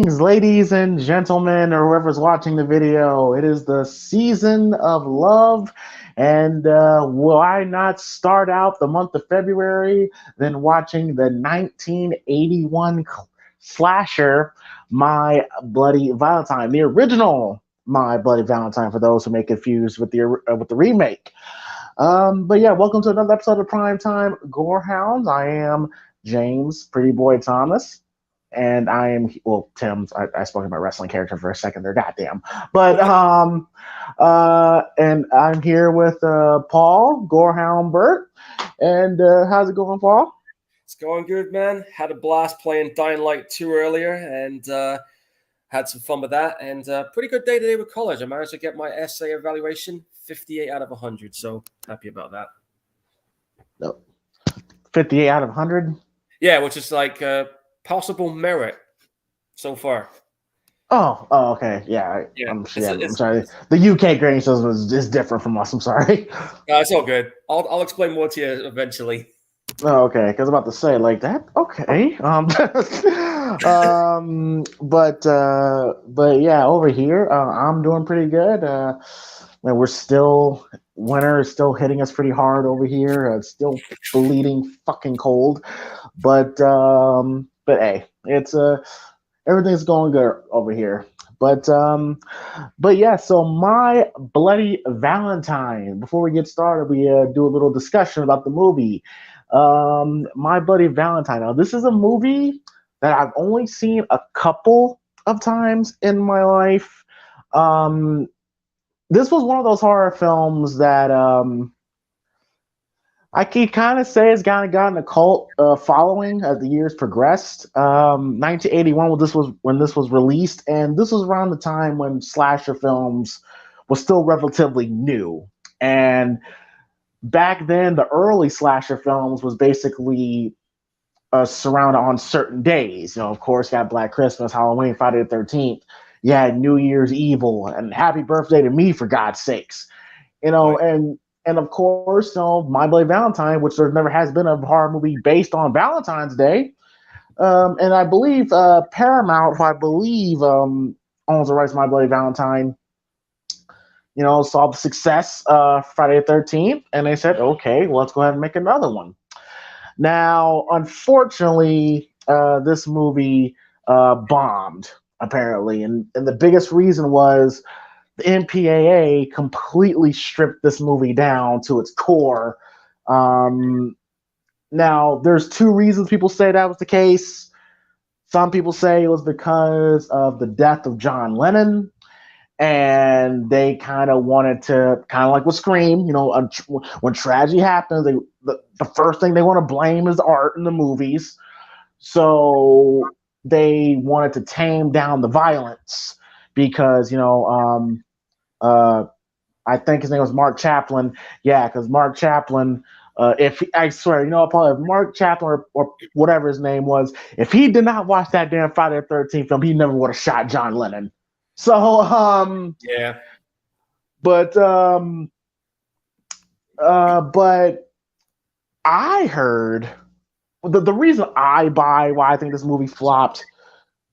Greetings, ladies and gentlemen, or whoever's watching the video. It is the season of love, and why not start out the month of February then watching the 1981 slasher, My Bloody Valentine, the original My Bloody Valentine, for those who may confused with the remake. But yeah, welcome to another episode of Primetime Gorehounds. I am James Pretty Boy Thomas. And I am Tim's. I spoke about wrestling character for a second there. Goddamn. But and I'm here with Paul Gorehound Burt. And how's it going, Paul? It's going good, man. Had a blast playing Dying Light 2 earlier, and had some fun with that. And pretty good day today with college. I managed to get my essay evaluation 58 out of 100. So happy about that. No, 58 out of 100. Yeah, which is like possible merit so far. Oh, okay. Yeah, I'm sorry. The UK grading system is different from us. I'm sorry. It's all good. I'll explain more to you eventually. Oh, okay, because I'm about to say like that. Okay. But yeah, over here, I'm doing pretty good. And winter is still hitting us pretty hard over here. It's still bleeding fucking cold, but hey, it's everything's going good over here. But yeah, so My Bloody Valentine. Before we get started, we do a little discussion about the movie. My Bloody Valentine. Now, this is a movie that I've only seen a couple of times in my life. This was one of those horror films that I can kind of say has kind of gotten a cult following as the years progressed. 1981 when this was released, and this was around the time when slasher films was still relatively new. And back then, the early slasher films was basically surrounded on certain days. Of course, you got Black Christmas, Halloween, Friday the 13th. You had New Year's Evil, and Happy Birthday to Me, for God's sakes. Right. And of course, My Bloody Valentine, which there never has been a horror movie based on Valentine's Day. And I believe Paramount, who I believe owns the rights to My Bloody Valentine, saw the success Friday the 13th, and they said, okay, well, let's go ahead and make another one. Now, unfortunately, this movie bombed, apparently, and the biggest reason was the MPAA completely stripped this movie down to its core. Now, there's two reasons people say that was the case. Some people say it was because of the death of John Lennon, and they kind of wanted to, kind of like with Scream, when tragedy happens, the first thing they want to blame is the art in the movies. So they wanted to tame down the violence because, I think his name was Mark Chaplin. Yeah, because Mark Chaplin, I swear, Paul, if Mark Chaplin or whatever his name was, if he did not watch that damn Friday the 13th film, he never would have shot John Lennon. So, Yeah. But I heard the reason why I think this movie flopped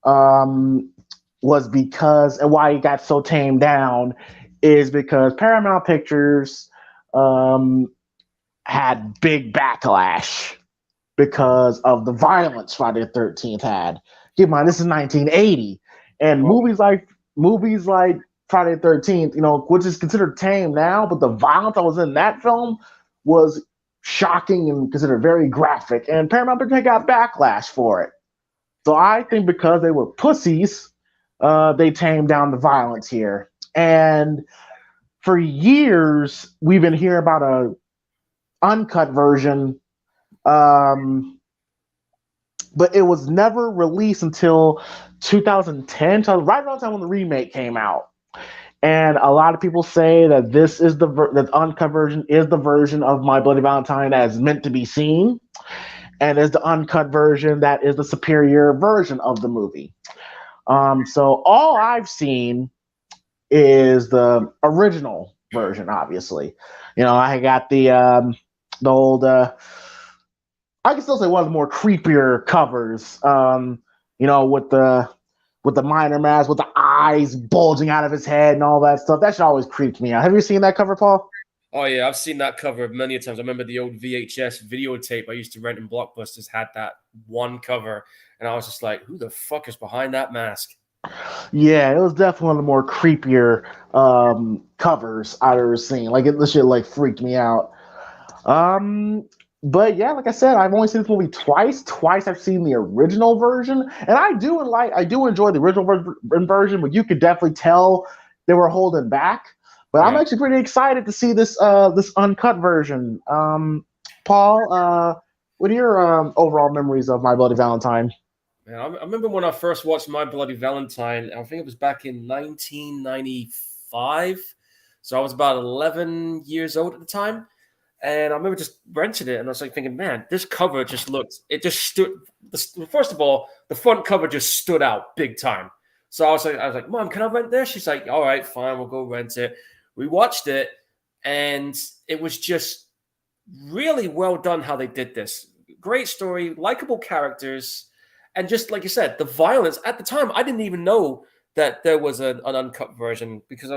was because, and why it got so tamed down is because Paramount Pictures had big backlash because of the violence Friday the 13th had. Keep in mind, this is 1980, and movies like Friday the 13th, which is considered tame now, but the violence that was in that film was shocking and considered very graphic, and Paramount Pictures got backlash for it. So I think because they were pussies, they tamed down the violence here. And for years, we've been hearing about a uncut version, but it was never released until 2010, so right around the time when the remake came out. And a lot of people say that this is the uncut version is the version of My Bloody Valentine that is meant to be seen, and is the uncut version that is the superior version of the movie. So all I've seen is the original version. Obviously, I got the old. I can still say one of the more creepier covers. With the with the miner mask, with the eyes bulging out of his head and all that stuff. That shit always creeped me out. Have you seen that cover, Paul? Oh yeah, I've seen that cover many times. I remember the old VHS videotape I used to rent in Blockbusters had that one cover, and I was just like, "Who the fuck is behind that mask?" Yeah, it was definitely one of the more creepier covers I've ever seen. Like this shit like freaked me out. Um, but yeah, like I said, I've only seen this movie twice. Twice I've seen the original version, and I do enjoy the original version, but you could definitely tell they were holding back. But I'm Yeah, actually pretty excited to see this uncut version. Paul, what are your overall memories of My Bloody Valentine? man. I remember when I first watched My Bloody Valentine. I think it was back in 1995, so I was about 11 years old at the time. And I remember just renting it, and I was like thinking, man, this cover just looked. It just stood. First of all, the front cover just stood out big time. So I was like, Mom, can I rent this? She's like, all right, fine, we'll go rent it. We watched it, and it was just really well done how they did this. Great story, likable characters, and just like you said, the violence. At the time, I didn't even know that there was an uncut version because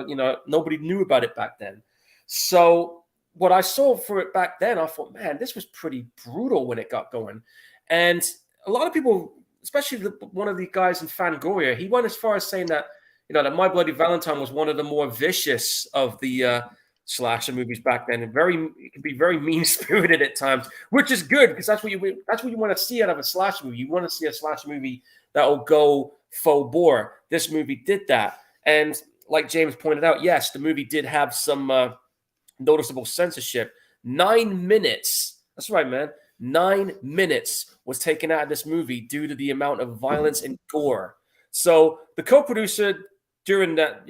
nobody knew about it back then. So what I saw for it back then, I thought, man, this was pretty brutal when it got going. And a lot of people, especially one of the guys in Fangoria, he went as far as saying that, that My Bloody Valentine was one of the more vicious of the slasher movies back then, and it can be very mean spirited at times, which is good because that's what you want to see out of a slasher movie. You want to see a slasher movie that will go full bore. This movie did that, and like James pointed out, yes, the movie did have some noticeable censorship. 9 minutes. That's right, man. 9 minutes was taken out of this movie due to the amount of violence and gore. So the co-producer during that,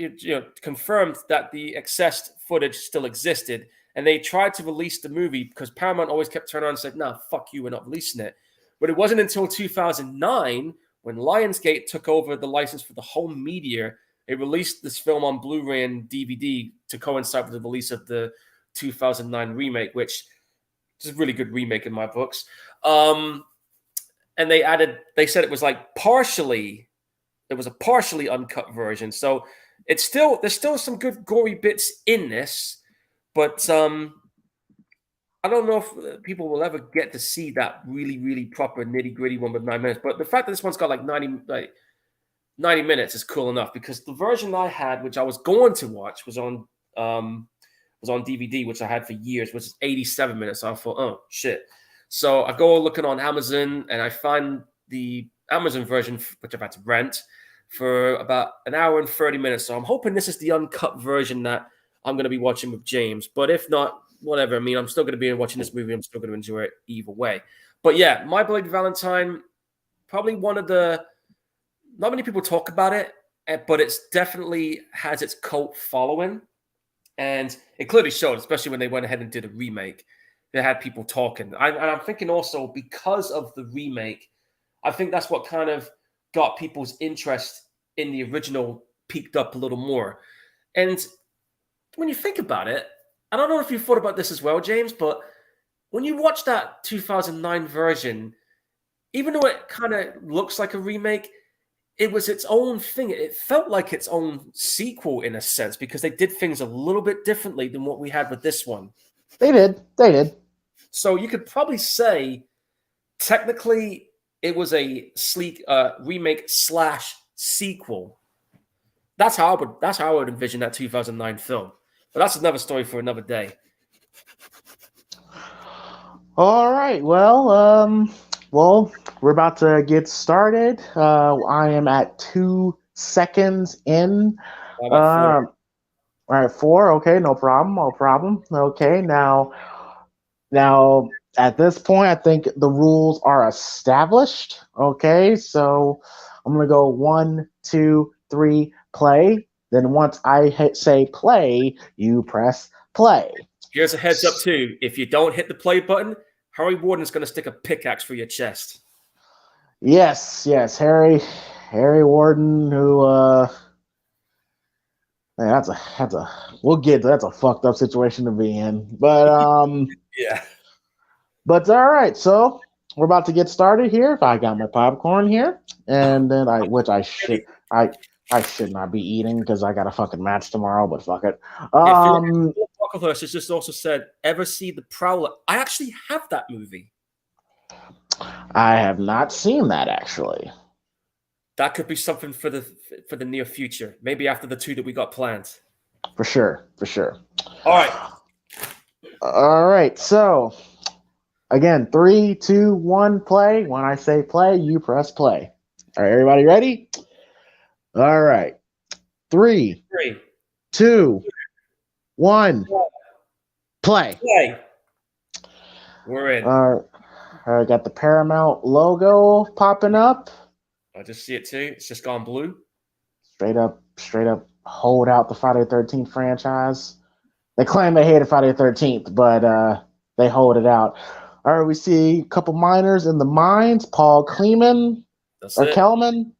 confirmed that the excess footage still existed, and they tried to release the movie because Paramount always kept turning around and said, "Nah, fuck you, we're not releasing it." But it wasn't until 2009 when Lionsgate took over the license for the home media. They released this film on Blu-ray and DVD to coincide with the release of the 2009 remake, which is a really good remake in my books. And they said it was like there was a partially uncut version. So there's still some good gory bits in this, but I don't know if people will ever get to see that really, really proper nitty-gritty one with 9 minutes. But the fact that this one's got like 90 minutes is cool enough because the version I had, which I was going to watch, was on DVD, which I had for years, which is 87 minutes. So I thought, oh shit. So I go looking on Amazon and I find the Amazon version, which I've had to rent for about an hour and 30 minutes. So I'm hoping this is the uncut version that I'm going to be watching with James. But if not, whatever. I mean, I'm still going to be watching this movie. I'm still going to enjoy it either way. But yeah, My Bloody Valentine, probably one of the, not many people talk about it, but it's definitely has its cult following. And it clearly showed, especially when they went ahead and did a remake. They had people talking. And I'm thinking also because of the remake, I think that's what kind of got people's interest in the original peaked up a little more. And when you think about it, I don't know if you thought about this as well, James, but when you watch that 2009 version, even though it kind of looks like a remake, it was its own thing. It felt like its own sequel in a sense because they did things a little bit differently than what we had with this one. They did. So you could probably say, technically, it was a sleek remake / sequel. That's how I would envision that 2009 film. But that's another story for another day. All right. Well, we're about to get started. I am at 2 seconds in. All right, 4. Okay, no problem. Okay, now at this point, I think the rules are established. Okay, so I'm gonna go 1, 2, 3, play. Then once I say play, you press play. Here's a heads up too. If you don't hit the play button, Harry Warden's going to stick a pickaxe through your chest. Yes, Harry Warden, who man, that's a we'll get to, that's a fucked up situation to be in. But yeah. But all right, so we're about to get started here. If I got my popcorn here, and then I should I should not be eating because I got a fucking match tomorrow, but fuck it. Yeah, Philip Brocklehurst has just also said, "Ever see The Prowler?" I actually have that movie. I have not seen that actually. That could be something for the near future. Maybe after the 2 that we got planned. For sure, for sure. All right. All right. So again, 3, 2, 1, play. When I say play, you press play. All right, everybody ready? All right. 3, 2, 1, play. We're in. All right, got the Paramount logo popping up. I just see it too. It's just gone blue. Straight up hold out the Friday the 13th franchise. They claim they hated Friday the 13th, but they hold it out. All right, we see a couple miners in the mines. Paul Kleeman or Kelman.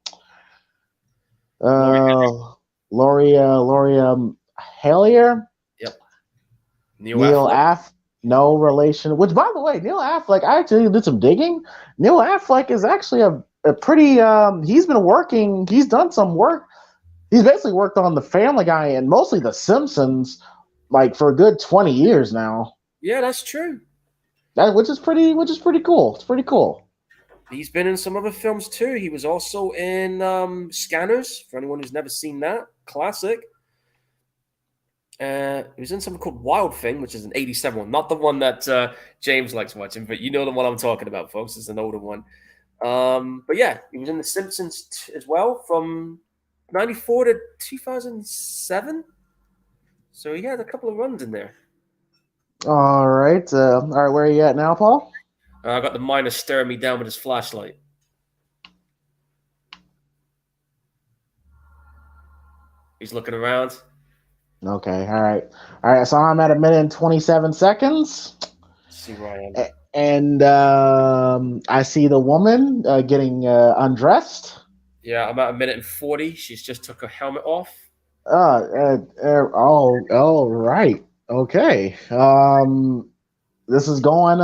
Loria Hallier. Yep. Neil Affleck. No relation. Which, by the way, Neil Affleck, I actually did some digging. Neil Affleck is actually a pretty. He's been working. He's done some work. He's basically worked on The Family Guy and mostly The Simpsons, like for a good 20 years now. Yeah, that's true. Which is pretty cool. It's pretty cool. He's been in some other films too. He was also in Scanners, for anyone who's never seen that. Classic. He was in something called Wild Thing, which is an 87 one. Not the one that James likes watching, but you know the one I'm talking about, folks. It's an older one. But yeah, he was in The Simpsons as well from 94 to 2007. So he had a couple of runs in there. All right. Where are you at now, Paul? I got the miner staring me down with his flashlight. He's looking around. Okay. All right. So I'm at 1minute and 27 seconds. Let's see where I am. And I see the woman getting undressed. Yeah, I'm at 1minute and 40. She's just took her helmet off. Right. Okay. This is going.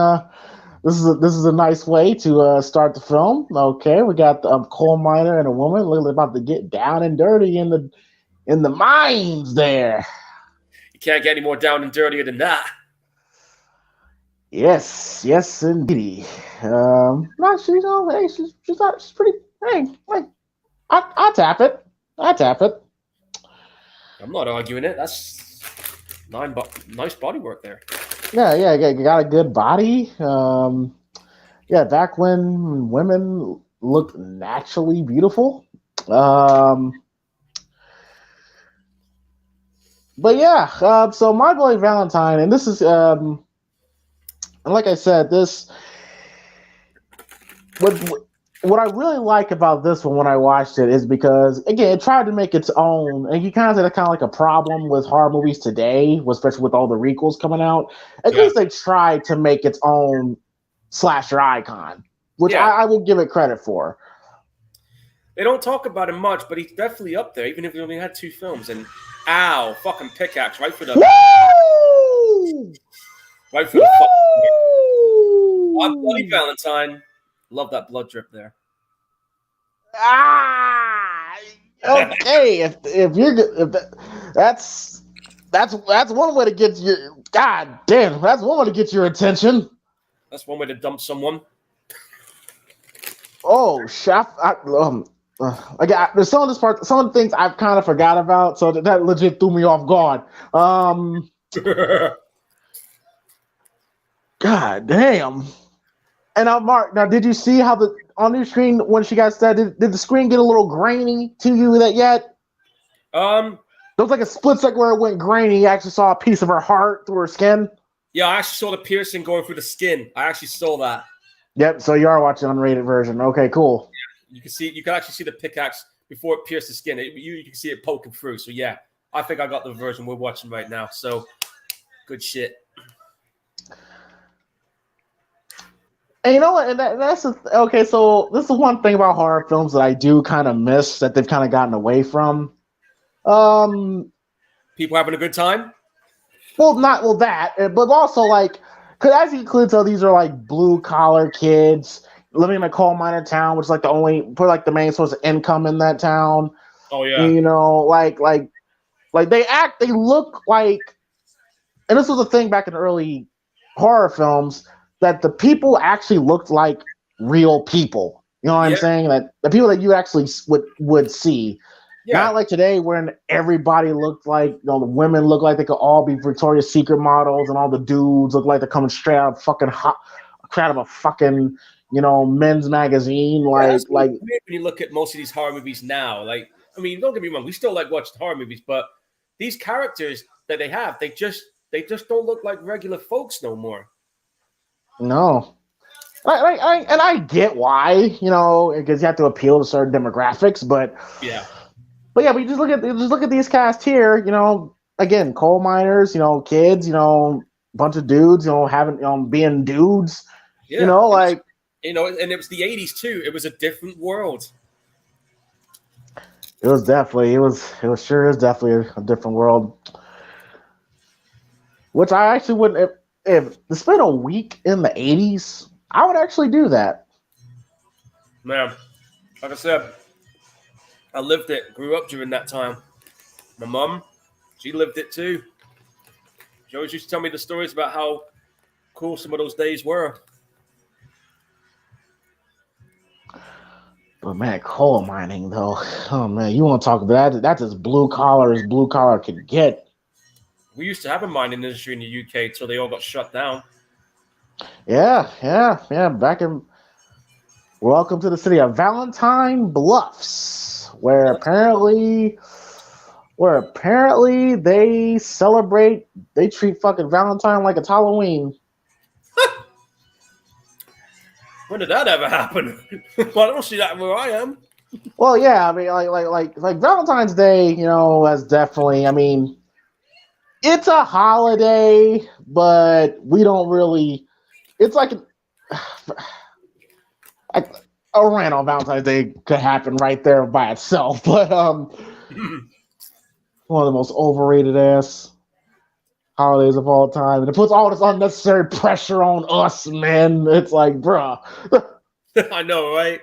This is a nice way to start the film. Okay, we got the coal miner and a woman literally about to get down and dirty in the mines there. You can't get any more down and dirtier than that. Yes, indeed. She's pretty. Hey, I tap it. I'm not arguing it. That's nice body work there. Yeah, got a good body. Back when women looked naturally beautiful. But yeah, so My Boy Valentine, and this is, like I said, this, what I really like about this one when I watched it is because, again, it tried to make its own, and you kind of said it's kind of like a problem with horror movies today, especially with all the requels coming out. At least they tried to make its own slasher icon, which I will give it credit for. They don't talk about him much, but he's definitely up there, even if he only had 2 films. And fucking pickaxe right for the Woo! Right for the fucking I'm Bloody Valentine. Love that blood drip there. Okay. That's one way to get your that's one way to get your attention. That's one way to dump someone. Oh, chef! There's some of the things I've kind of forgot about, so that legit threw me off guard. God damn! And Mark, now did you see how on your screen when she got started? Did the screen get a little grainy to you yet? There was like a split second where it went grainy. You actually saw a piece of her heart through her skin. Yeah, I actually saw the piercing going through the skin. I actually saw that. Yep. So you are watching an unrated version. Okay, cool. Yeah, you can actually see the pickaxe before it pierced the skin. You can see it poking through. So yeah, I think I got the version we're watching right now. So good shit. And you know what? And that's okay. So this is one thing about horror films that I do kind of miss that they've kind of gotten away from. People having a good time. Well, but also like, because as you could tell, these are like blue collar kids living in a coal miner town, which is like the main source of income in that town. Oh yeah. You know, like they look like, and this was a thing back in the early horror films, that the people actually looked like real people. You know what I'm Yeah. saying? That the people that you actually would see. Yeah. Not like today, when everybody looked like, you know, the women look like they could all be Victoria's Secret models, and all the dudes look like they're coming straight out of fucking out of a fucking, you know, men's magazine. Yeah, that's Like weird when you look at most of these horror movies now. Like, I mean, don't get me wrong, we still like watching horror movies, but these characters that they have, they just don't look like regular folks no more. no. And I get why, you know, because you have to appeal to certain demographics, but Yeah. But yeah, but you just look at these cast here. You know, again, coal miners. You know, kids. You know, bunch of dudes. You know, having being dudes. You Yeah. know, like And it was the 80s too. It was a different world. it was sure is definitely a different world. Which I actually wouldn't if to spend a week in the '80s. I would actually do that. Man, like I said, I lived it, grew up during that time. My mum, she lived it too. She always used to tell me the stories about how cool some of those days were. But man, coal mining though. Oh man, you want to talk about that? That's as blue collar as blue collar could get. We used to have a mining industry in the UK until they all got shut down. Yeah. Back in Welcome to the city of Valentine Bluffs, where apparently they treat fucking Valentine like it's Halloween. When did that ever happen? Well, I don't see that where I am. Well, yeah, I mean, like Valentine's Day, you know, has definitely. I mean, it's a holiday, but we don't really. It's like a, a rant on Valentine's Day could happen right there by itself, but one of the most overrated ass holidays of all time, and it puts all this unnecessary pressure on us, man. It's like, bruh. I know, right?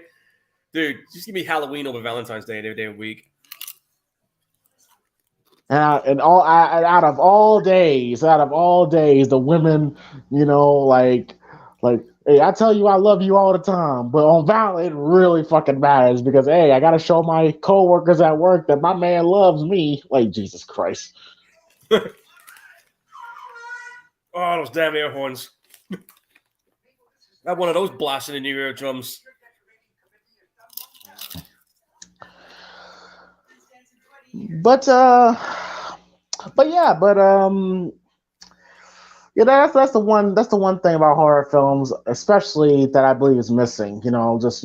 Dude, just give me Halloween over Valentine's Day every day of the week. Out of all days, the women, you know, like, hey, I tell you I love you all the time, but on Valentine it really fucking matters because hey, I gotta show my coworkers at work that my man loves me. Like Jesus Christ. Oh, those damn air horns. I had one of those blasting in your eardrums. But yeah, that's the one thing about horror films, especially that I believe is missing. You know, just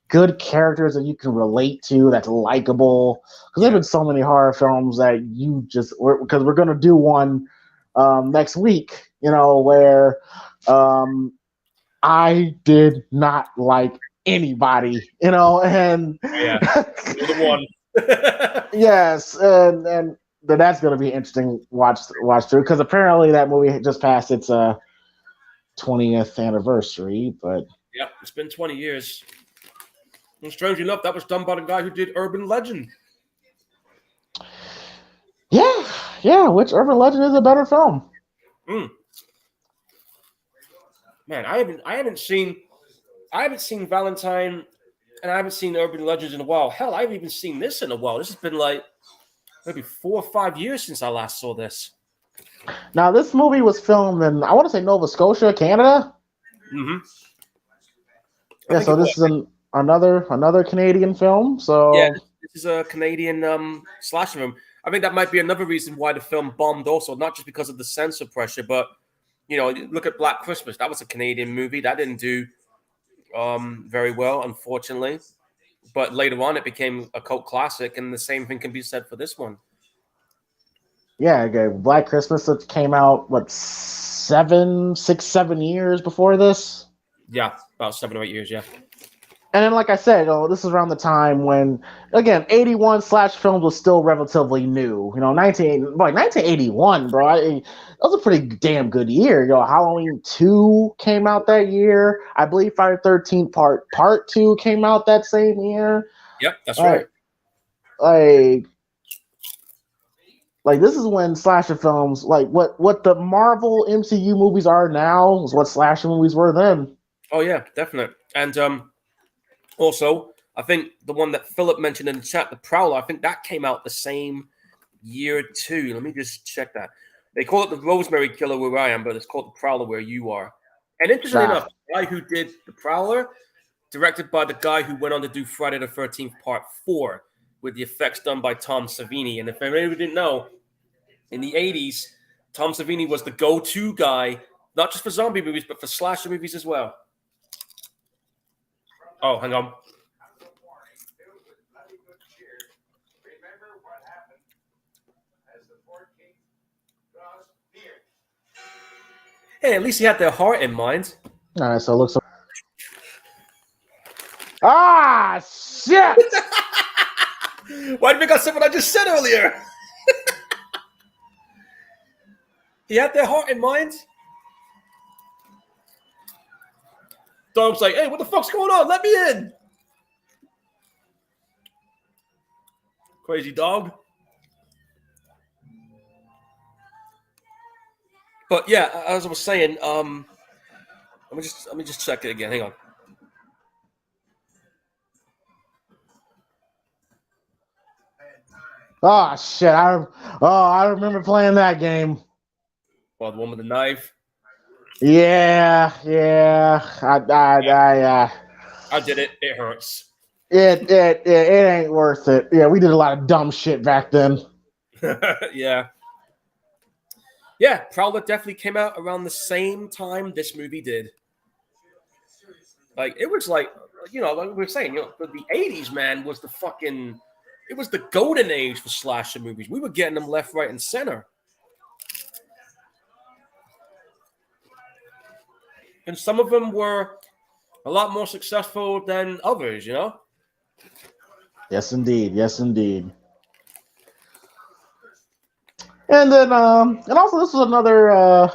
good characters that you can relate to, that's likable. Because there've been so many horror films that because we're gonna do one next week. You know, where I did not like anybody. You know, and Yeah, you're the one. yes, and that's going to be interesting watch through because apparently that movie just passed its 20th anniversary. But yeah, it's been 20 years. And strangely enough, that was done by the guy who did Urban Legend. yeah, which Urban Legend is a better film. Man, I haven't seen Valentine, and I haven't seen Urban Legends in a while. Hell, I haven't even seen this in a while. This has been like maybe 4 or 5 years since I last saw this. Now, this movie was filmed in, I want to say, Nova Scotia, Canada. Mm-hmm. Yeah, so this is another Canadian film. So yeah, this is a Canadian slasher film. I think that might be another reason why the film bombed. Also, not just because of the censor pressure, but look at Black Christmas. That was a Canadian movie that didn't do very well, unfortunately. But later on, it became a cult classic, and the same thing can be said for this one. Yeah, okay. Black Christmas came out, 6, 7 years before this? Yeah, about 7 or 8 years, yeah. And then, like I said, this is around the time when, again, 81 slash films was still relatively new. 1981, bro. That was a pretty damn good year. Halloween 2 came out that year. I believe Friday the 13th Part 2 came out that same year. Yep, that's right. like this is when slasher films, like what the Marvel MCU movies are now, is what slasher movies were then. Oh yeah, definitely. And also, I think the one that Philip mentioned in the chat, the Prowler, I think that came out the same year too. Let me just check that. They call it the Rosemary Killer where I am, but it's called the Prowler where you are. And interestingly enough, the guy who did the Prowler, directed by the guy who went on to do Friday the 13th Part 4, with the effects done by Tom Savini. And if anybody didn't know, in the 80s, Tom Savini was the go-to guy, not just for zombie movies, but for slasher movies as well. Oh, hang on. Hey, at least he had their heart in mind. All right, so it looks. Ah, shit! Why did you think I said what I just said earlier? He had their heart in mind. Dom's like, hey, what the fuck's going on? Let me in. Crazy dog. But yeah, as I was saying, let me just check it again. Hang on. Oh shit! I remember playing that game. Well, the one with the knife. Yeah. I did it. It hurts. It ain't worth it. Yeah, we did a lot of dumb shit back then. Yeah. Yeah, Prowler definitely came out around the same time this movie did. Like, it was like, like we were saying, the 80s, man, was it was the golden age for slasher movies. We were getting them left, right, and center. And some of them were a lot more successful than others, Yes, indeed. And then, and also this was another,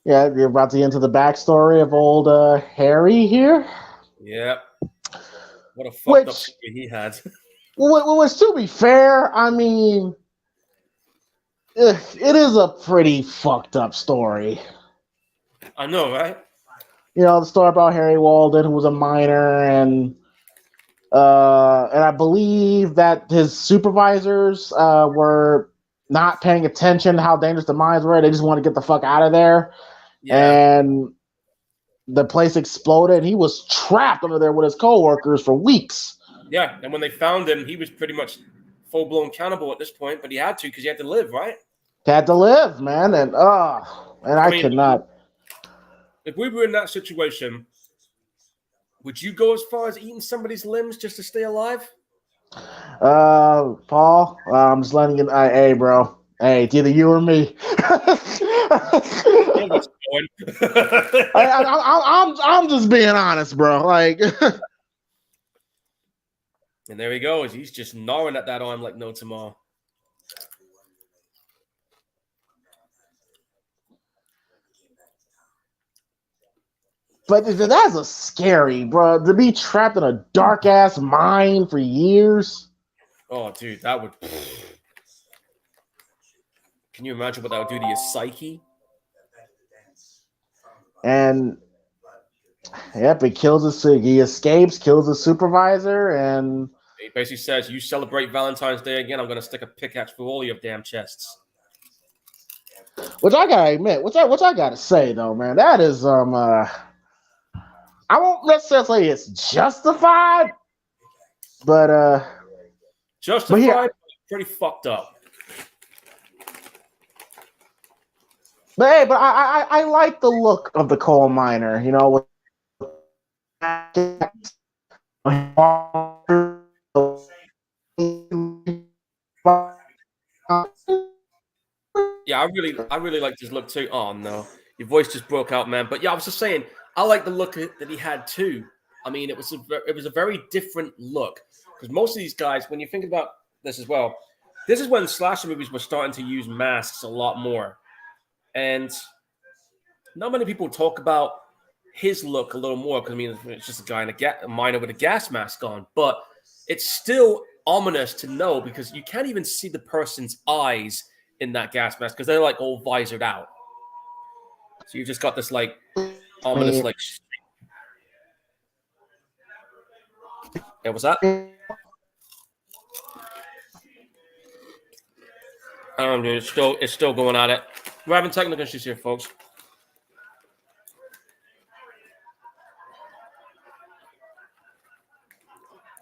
you're about to get into the backstory of old Harry here. Yeah. What a fucked up story he had. Which, to be fair, I mean, it is a pretty fucked up story. I know, right? The story about Harry Walden, who was a minor, and I believe that his supervisors were not paying attention to how dangerous the mines were. They just wanted to get the fuck out of there. Yeah. And the place exploded. And he was trapped under there with his coworkers for weeks. Yeah, and when they found him, he was pretty much full-blown cannibal at this point, but he had to because he had to live, right? He had to live, man, and I could not. If we were in that situation, would you go as far as eating somebody's limbs just to stay alive? Paul, I'm just letting you. Hey, bro. Hey, it's either you or me. I'm just being honest, bro. Like. And there he goes. He's just gnawing at that arm like no tomorrow. But that's a scary, bro. To be trapped in a dark ass mine for years. Oh, dude, that would. Can you imagine what that would do to your psyche? And yep, he escapes, kills his supervisor, and he basically says, "You celebrate Valentine's Day again, I'm going to stick a pickaxe through all your damn chests." Which I gotta admit, which I gotta say though, man, that is I won't necessarily say it's justified, but justified, but pretty fucked up. But hey, I like the look of the coal miner, with Yeah, I really like his look too. Oh no, your voice just broke out, man. But yeah, I was just saying, I like the look that he had too. I mean, it was a very different look because most of these guys, when you think about this as well, this is when slasher movies were starting to use masks a lot more, and not many people talk about his look a little more because I mean, it's just a guy in a miner with a gas mask on, but it's still ominous to know because you can't even see the person's eyes in that gas mask because they're like all visored out. So you've just got this like ominous like. Yeah, what's that? I don't know, dude. It's still going at it. We're having technical issues here, folks.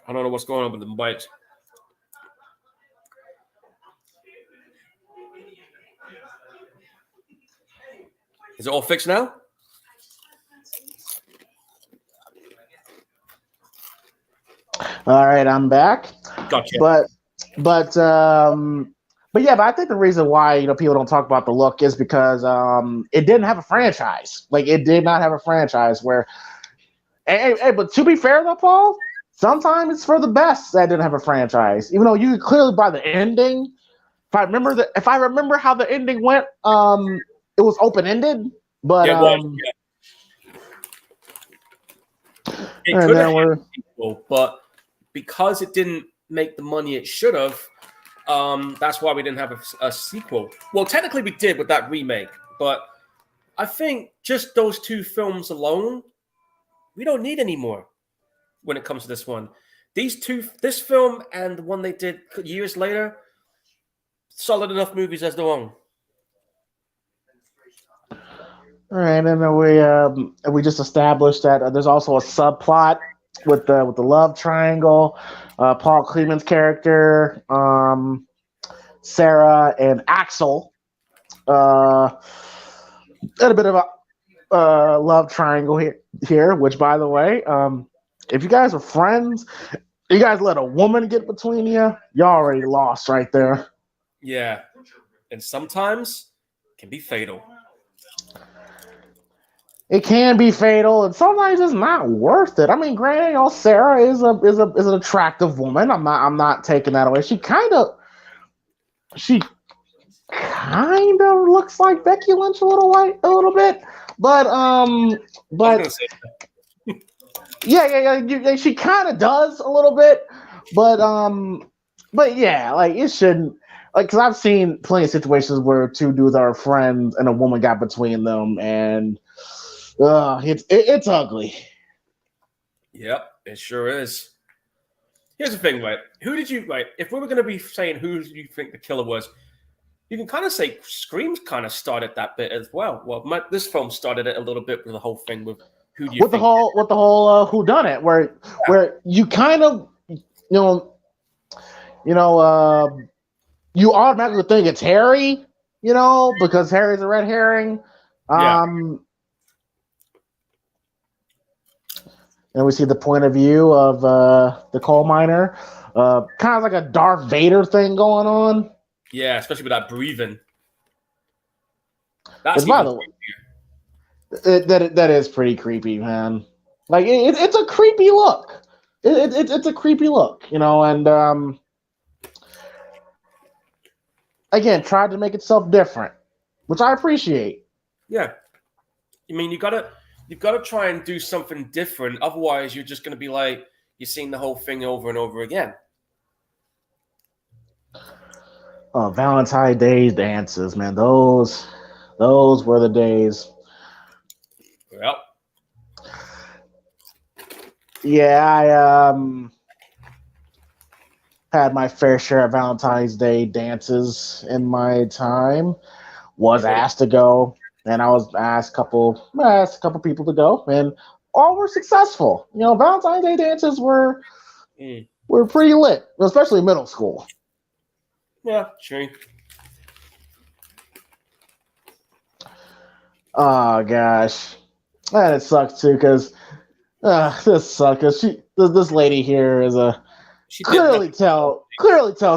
I don't know what's going on with the mics. Is it all fixed now? All right, I'm back. Gotcha. But I think the reason why people don't talk about the look is because it didn't have a franchise. Like it did not have a franchise where. Hey, but to be fair though, Paul, sometimes it's for the best that didn't have a franchise. Even though you could clearly by the ending, if I remember how the ending went, it was open ended. But it could have been a sequel, but because it didn't make the money it should have, that's why we didn't have a sequel. Well, technically we did with that remake, but I think just those two films alone, we don't need any more when it comes to this one. This film and the one they did years later, solid enough movies as their own. All right, and then we just established that there's also a subplot with the love triangle. Paul Kleeman's character, Sarah and Axel, had a bit of a love triangle here. Which, by the way, if you guys are friends, you guys let a woman get between you, you already lost right there. Yeah, and sometimes it can be fatal. It can be fatal, and sometimes it's not worth it. I mean, granted, Sarah is an attractive woman. I'm not taking that away. She kind of looks like Becky Lynch a little bit, but yeah, she kind of does a little bit, but yeah, like it shouldn't. Like, because I've seen plenty of situations where two dudes are friends and a woman got between them, and it's ugly. Yep, it sure is. Here's the thing, right? If we were going to be saying who do you think the killer was, you can kind of say Scream's kind of started that bit as well. Well, this film started it a little bit with the whole thing with who do you think? With the whole who done it, where you kind of you automatically think it's Harry, because Harry's a red herring. And we see the point of view of the coal miner, kind of like a Darth Vader thing going on. Yeah, especially with that breathing. That's by the way, that is pretty creepy, man. Like it's a creepy look. It's a creepy look, and again, tried to make itself different, which I appreciate. Yeah, I mean, you've got to try and do something different. Otherwise, you're just going to be like you're seeing the whole thing over and over again. Valentine Day dances, man. Those were the days. Yep. Yeah, I had my fair share of Valentine's Day dances in my time. Was asked to go, and I was asked a couple people to go, and all were successful. Valentine's Day dances were pretty lit, especially middle school. Yeah, true. Oh gosh, and it sucks too because this sucks. This lady here is clearly tell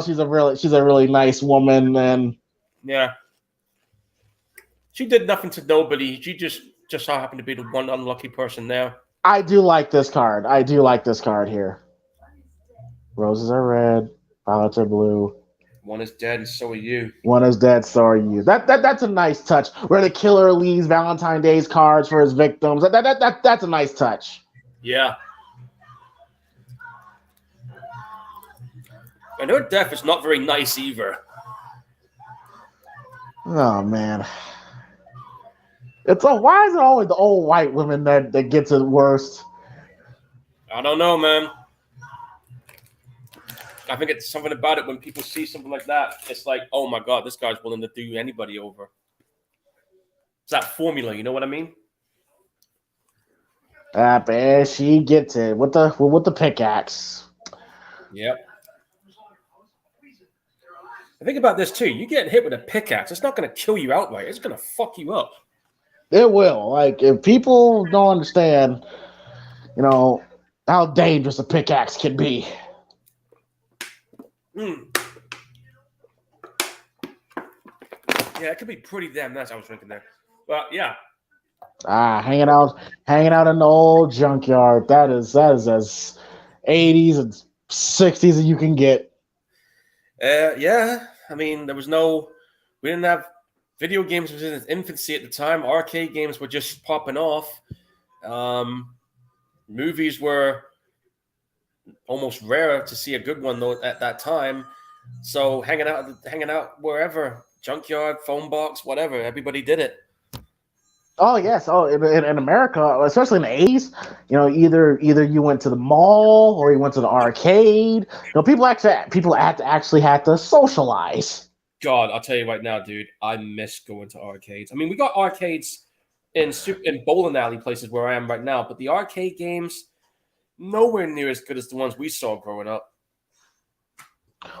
she's a really nice woman, and yeah, she did nothing to nobody. She just so happened to be the one unlucky person there. I do like this card. Here. Roses are red, violets are blue. One is dead, and so are you. One is dead, so are you. That's a nice touch. Where the killer leaves Valentine's Day cards for his victims. That's a nice touch. Yeah. And her death is not very nice either. Oh man. Why is it always the old white women that gets it worst? I don't know, man. I think it's something about it when people see something like that. It's like, oh my God, this guy's willing to do anybody over. It's that formula, you know what I mean? Man, she gets it with the pickaxe. Yep. I think about this too. You get hit with a pickaxe, it's not going to kill you outright. It's going to fuck you up. It will. Like, if people don't understand, how dangerous a pickaxe can be. Yeah, it could be pretty damn nice. I was drinking there. But yeah. Hanging out in the old junkyard. That is as 80s and 60s as you can get. Yeah. I mean, we didn't have video games was in its infancy at the time. Arcade games were just popping off. Movies were almost rare to see a good one though at that time. So hanging out wherever, junkyard, phone box, whatever, everybody did it. Oh yes. Oh, in America, especially in the 80s, either you went to the mall or you went to the arcade. People actually had to socialize. God, I'll tell you right now, dude, I miss going to arcades. I mean, we got arcades in bowling alley places where I am right now, but the arcade games, nowhere near as good as the ones we saw growing up.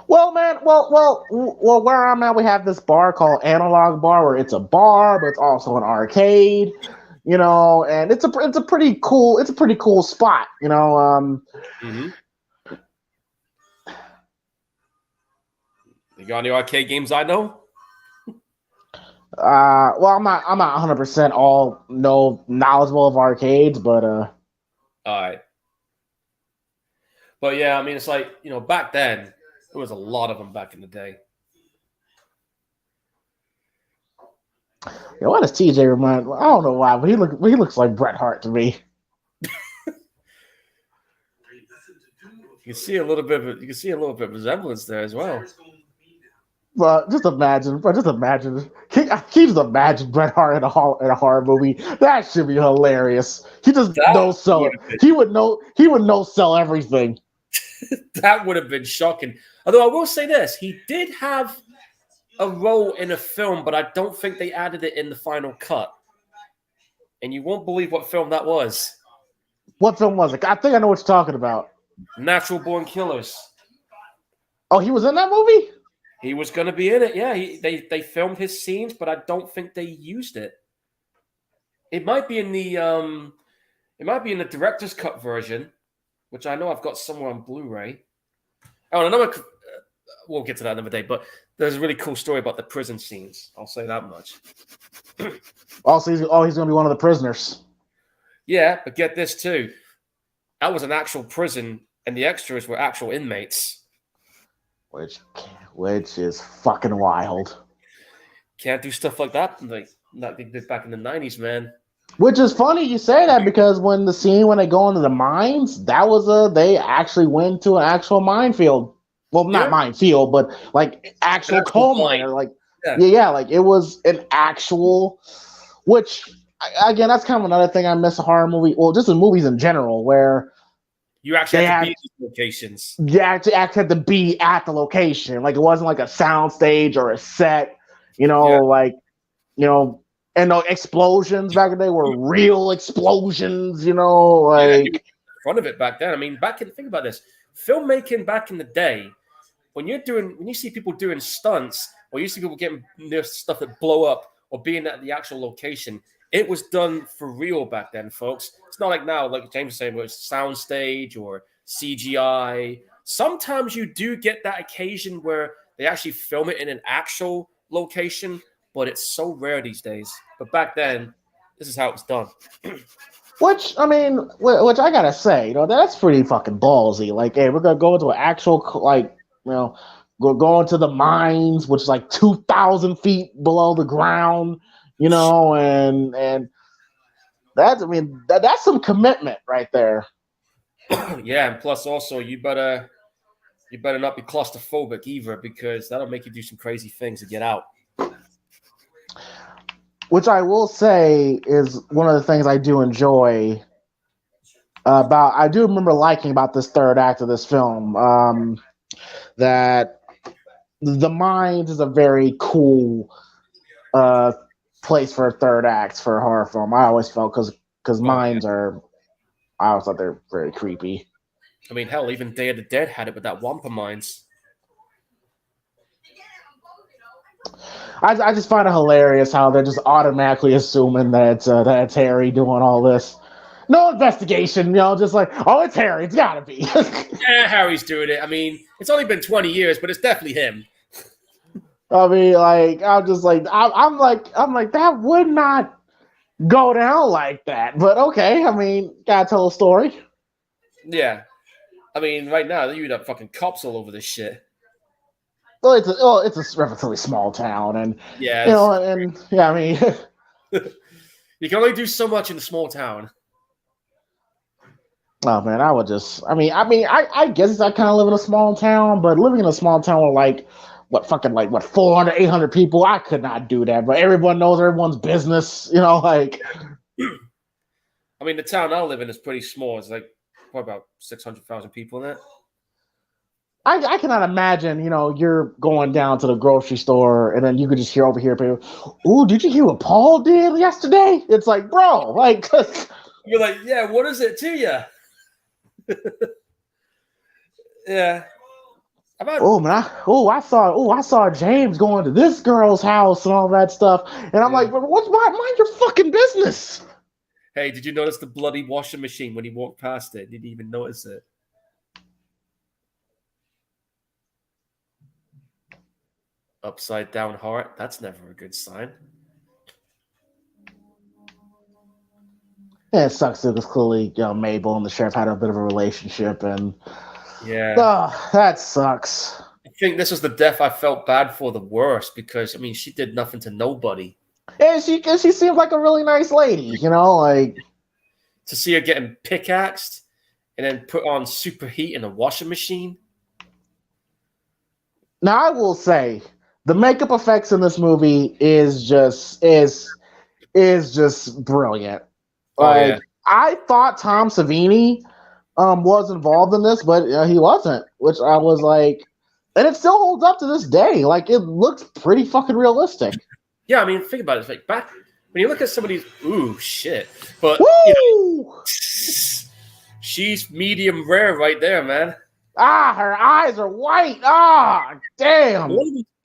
Well, man, where I'm at, we have this bar called Analog Bar, where it's a bar, but it's also an arcade, and it's a pretty cool spot, Mm-hmm. You got any arcade games I know? Well, I'm not 100% knowledgeable of arcades, but all right. But yeah, I mean, it's like, back then, there was a lot of them back in the day. What does TJ remind? I don't know why, but he looks like Bret Hart to me. You can see a little bit of resemblance there as well. But just imagine. Can you just imagine Bret Hart in a horror movie? That should be hilarious. He just no sell it. He would no sell everything. That would have been shocking. Although I will say this, he did have a role in a film, but I don't think they added it in the final cut. And you won't believe what film that was. What film was it? I think I know what you're talking about. Natural Born Killers. Oh, he was in that movie? He was going to be in it, yeah. They filmed his scenes, but I don't think they used it. It might be in the director's cut version, which I know I've got somewhere on Blu-ray. Oh, we'll get to that another day. But there's a really cool story about the prison scenes. I'll say that much. Also, he's going to be one of the prisoners. Yeah, but get this too. That was an actual prison, and the extras were actual inmates. Which is fucking wild. Can't do stuff like that like they did back in the 90s, man. Which is funny you say that, because when they go into the mines, they actually went to an actual minefield. Well, not minefield, but like actual coal miner. Like like it was an actual. Which again, that's kind of another thing I miss a horror movie. Well, just in movies in general, where you actually had to be at these locations. You actually had to be at the location. Like, it wasn't like a sound stage or a set, and the explosions back in the day were real explosions, in front of it back then. I mean, think about this. Filmmaking back in the day, when you see people doing stunts, or you see people getting near stuff that blow up, or being at the actual location, it was done for real back then, folks. It's not like now, like James was saying, where it's soundstage or CGI. Sometimes you do get that occasion where they actually film it in an actual location, but it's so rare these days. But back then, this is how it was done. Which I gotta say, that's pretty fucking ballsy. Like, hey, we're gonna go into an actual, go into the mines, which is like 2,000 feet below the ground. And that's some commitment right there. Yeah, and plus also you better You better not be claustrophobic either, because that'll make you do some crazy things to get out. Which I will say is one of the things I do enjoy about. I do remember liking about this third act of this film. That the Mines is a very cool uh, place for a third act for a horror film. I always felt because Mines are. I always thought they're very creepy. I mean, hell, even Day of the Dead had it with that Wampa Mines. I just find it hilarious how they're just automatically assuming that it's Harry doing all this. No investigation, just like, oh, it's Harry. It's gotta be. Yeah, Harry's doing it. I mean, it's only been 20 years, but it's definitely him. I mean, like, I'm just like, I'm like, that would not go down like that. But okay, I mean, gotta tell a story. Yeah. I mean, right now, you'd have fucking cops all over this shit. Well, it's a relatively small town, and yeah, I mean, you can only do so much in a small town. Oh man, I guess I kind of live in a small town, but living in a small town with what 400, 800 people, I could not do that. But everyone knows everyone's business, like. I mean, the town I live in is pretty small. It's like probably about 600,000 people in it. I cannot imagine, you're going down to the grocery store and then you could just hear over here people, "Ooh, did you hear what Paul did yesterday?" It's like, bro, like. You're like, yeah, what is it to you? Yeah. I saw James going to this girl's house and all that mind your fucking business. Hey, did you notice the bloody washing machine when he walked past it? Didn't even notice it. Upside down heart. That's never a good sign. Yeah, it sucks because clearly, Mabel and the sheriff had a bit of a relationship, and that sucks. I think this was the death I felt bad for the worst because, I mean, she did nothing to nobody. And she seemed like a really nice lady, like. To see her getting pickaxed and then put on superheat in a washing machine. Now, I will say, the makeup effects in this movie is just brilliant. Yeah. I thought Tom Savini was involved in this, but he wasn't, which I was like, and it still holds up to this day. Like, it looks pretty fucking realistic. Yeah, I mean, think about it. It's like back when you look at some of these, ooh, shit. But she's medium rare right there, man. Her eyes are white. Damn.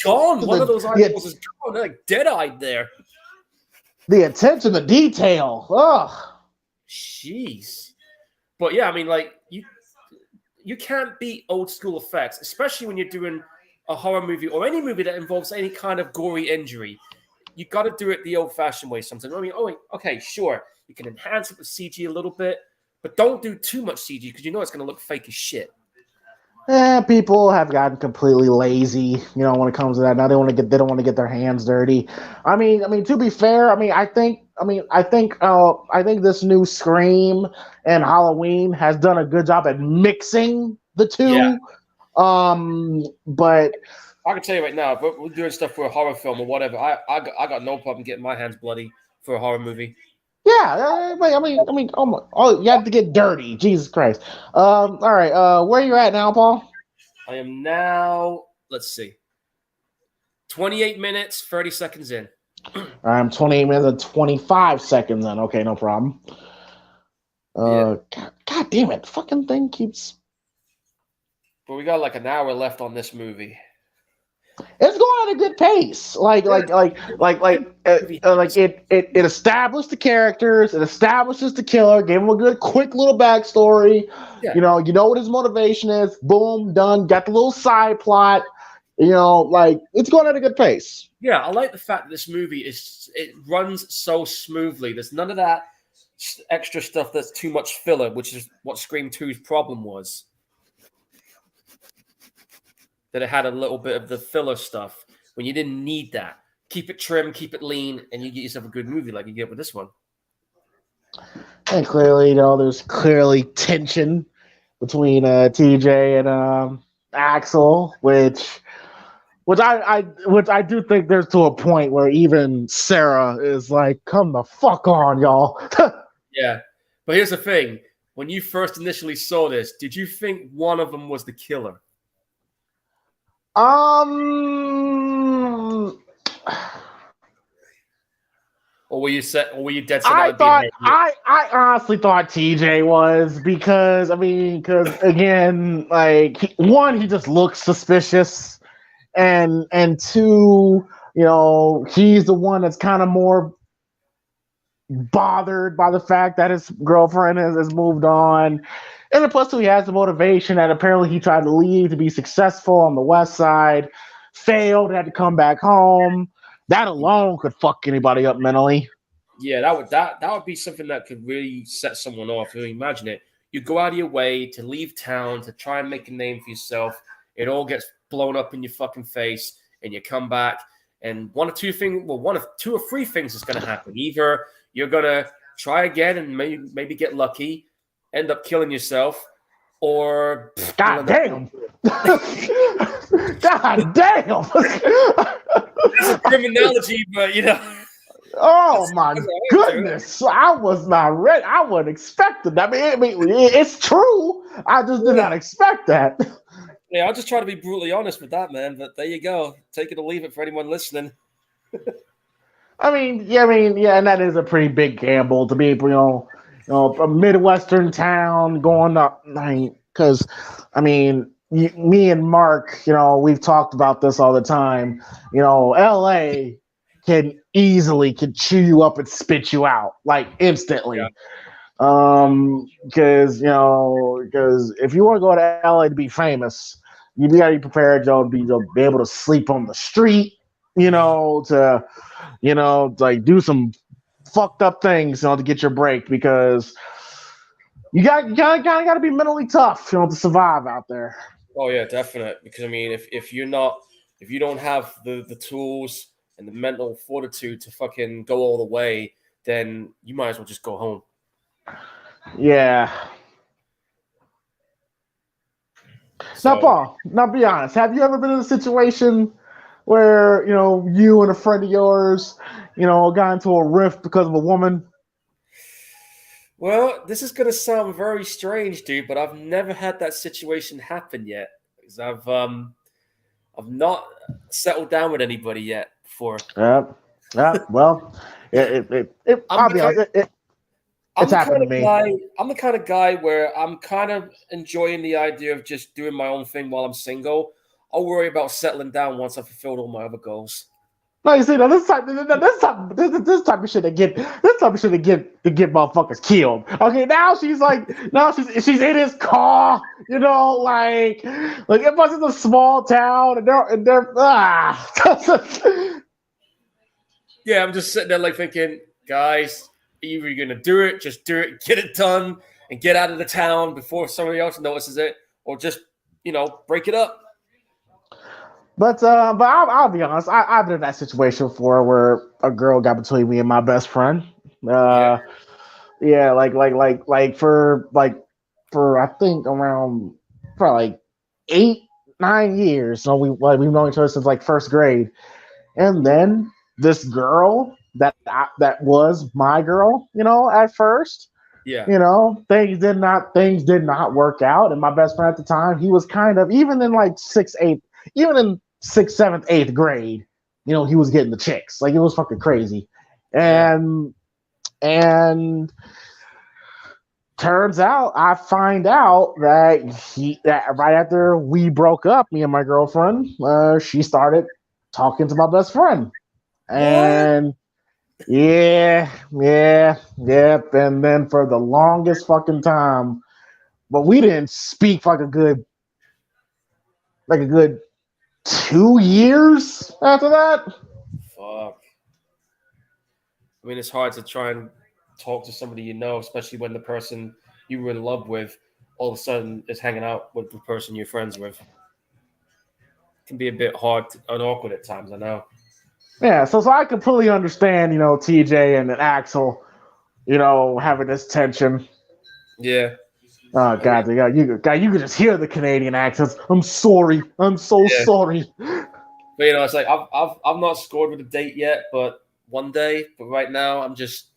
Gone. One of those eyeballs is gone. They're like dead-eyed there. The attention to detail. Jeez. But yeah, I mean, like, you can't beat old school effects, especially when you're doing a horror movie or any movie that involves any kind of gory injury. You got to do it the old-fashioned way sometimes. I mean, okay, sure. You can enhance it with CG a little bit, but don't do too much CG because you know it's going to look fake as shit. People have gotten completely lazy, when it comes to that. Now they don't want to get their hands dirty. I mean, to be fair, I think this new Scream and Halloween has done a good job at mixing the two. Yeah. But I can tell you right now, if we're doing stuff for a horror film or whatever, I got no problem getting my hands bloody for a horror movie. Yeah, I mean, you have to get dirty. Jesus Christ. All right. Where are you at now, Paul? I am now, let's see, 28 minutes, 30 seconds in. I'm 28 minutes and 25 seconds in. Okay, no problem. God damn it. Fucking thing keeps. But we got like an hour left on this movie. It's going at a good pace. It established the characters, it establishes the killer, gave him a good, quick little backstory. Yeah. You know what his motivation is. Boom, done. Got the little side plot. It's going at a good pace. Yeah, I like the fact that this movie it runs so smoothly. There's none of that extra stuff that's too much filler, which is what Scream 2's problem was. That it had a little bit of the filler stuff when you didn't need that. Keep it trim, keep it lean, and you get yourself a good movie like you get with this one. And clearly, there's clearly tension between TJ Axel, which I do think there's to a point where even Sarah is like, "Come the fuck on, y'all." Yeah. But here's the thing. When you first initially saw this, did you think one of them was the killer? um, Or were you dead set that I would be thought her? I honestly thought TJ was because because again, like one, he just looks suspicious, and two, he's the one that's kind of more bothered by the fact that his girlfriend has moved on. And then plus two, he has the motivation that apparently he tried to leave to be successful on the West Side, failed, had to come back home. That alone could fuck anybody up mentally. Yeah, that would be something that could really set someone off. I mean, imagine it. You go out of your way to leave town to try and make a name for yourself. It all gets blown up in your fucking face, and you come back, and one of two or three things is going to happen. Either you're going to try again and maybe get lucky, end up killing yourself, or God damn. God damn. It's a criminology, but Oh my goodness! I was not ready. I wasn't expecting. It's true. I just did not expect that. Yeah, I'll just try to be brutally honest with that, man. But there you go. Take it or leave it for anyone listening. Yeah, and that is a pretty big gamble to be, a Midwestern town going up. Because, me and Mark, we've talked about this all the time. L.A. can chew you up and spit you out like instantly. Yeah. Because if you want to go to LA to be famous, you gotta be prepared, to be able to sleep on the street, like do some fucked up things, to get your break because you gotta be mentally tough, to survive out there. Oh yeah, definite. Because if you don't have the tools and the mental fortitude to fucking go all the way, then you might as well just go home. Yeah. So, Now, Paul, now be honest. Have you ever been in a situation where, you and a friend of yours, got into a rift because of a woman? well, this is gonna sound very strange, dude, but I've never had that situation happen yet. Because I've not settled down with anybody yet before. Yeah. Well, I'm I'll the be kind, honest. I'm It's the kind happened to of me. guy. I'm the kind of guy where I'm kind of enjoying the idea of just doing my own thing while I'm single. I'll worry about settling down once I've fulfilled all my other goals. No, you see, now this type of shit to get motherfuckers killed. Okay, now she's in his car. Like it was in a small town, and they're Yeah, I'm just sitting there like thinking, guys, either you're gonna do it, just do it, get it done, and get out of the town before somebody else notices it, or just break it up. but I'll be honest. I've been in that situation before where a girl got between me and my best friend. Yeah, Uh, yeah, for I think around for like 8 9 years. So we've known each other since like first grade, and then this girl that was my girl, at first, yeah, things did not work out, and my best friend at the time, he was kind of even in like even in sixth, seventh, eighth grade, he was getting the chicks, like it was fucking crazy, yeah. and turns out I find out that right after we broke up, me and my girlfriend, she started talking to my best friend, What? and yep. And then for the longest fucking time, but we didn't speak for like a good 2 years after that. Fuck. It's hard to try and talk to somebody especially when the person you were in love with all of a sudden is hanging out with the person you're friends with. It can be a bit hard and awkward at times, I know. Yeah, so I completely understand, TJ and Axel, having this tension. Yeah. Oh God, you could just hear the Canadian accents. I'm sorry. I'm so Yeah. sorry. But it's like I've not scored with a date yet, but one day. But right now, I'm just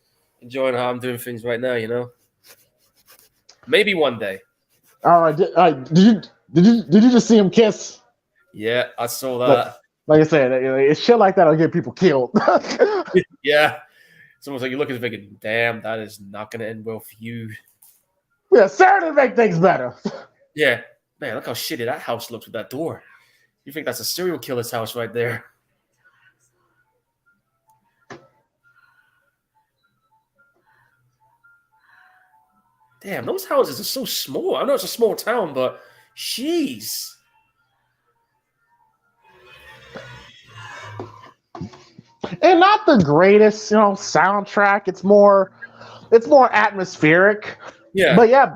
enjoying how I'm doing things right now. Maybe one day. All right, did you just see him kiss? Yeah, I saw Like, that. like I said, it's shit like that'll get people killed. Yeah. It's almost like you're looking and thinking, damn, that is not going to end well for you. Yeah, Saturday make things better. Yeah. Man, look how shitty that house looks with that door. You think that's a serial killer's house right there? Damn, those houses are so small. I know it's a small town, but jeez. And not the greatest, soundtrack. It's more atmospheric. Yeah. But yeah,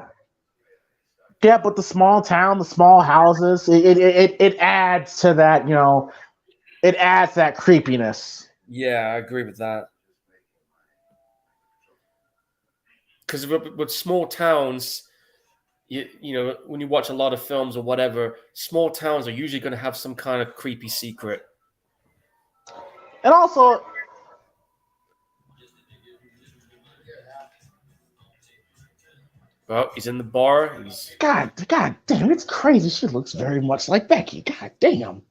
but the small town, the small houses, it adds to that, it adds that creepiness. Yeah, I agree with that. Because with small towns, when you watch a lot of films or whatever, small towns are usually going to have some kind of creepy secret. And also, well, he's in the bar. God damn, it's crazy. She looks very much like Becky. God damn.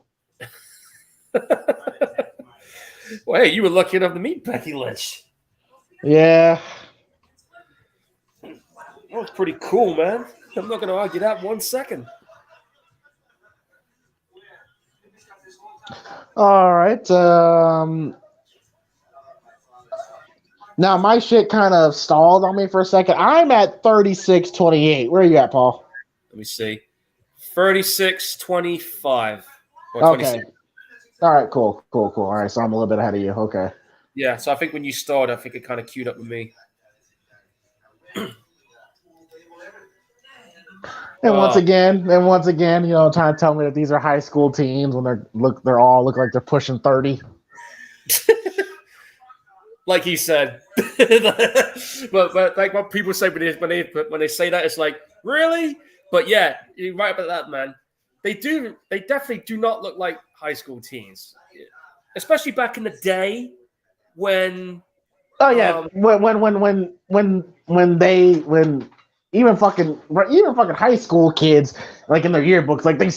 Well, hey, you were lucky enough to meet Becky Lynch. Yeah. That was pretty cool, man. I'm not going to argue that 1 second. All right. Now my shit kind of stalled on me for a second. I'm at 36-28. Where are you at, Paul? Let me see. 36-25. Or Okay. 26. All right, cool. All right, so I'm a little bit ahead of you. Okay. Yeah, so I think when you started, I think it kind of queued up with me. And once again, trying to tell me that these are high school teens when they're all look like they're pushing 30. Like he said, but like what people say when they say that, it's like, really? But yeah, you're right about that, man. They definitely do not look like high school teens, especially back in the day when. Oh yeah, when even fucking high school kids, like in their yearbooks, like they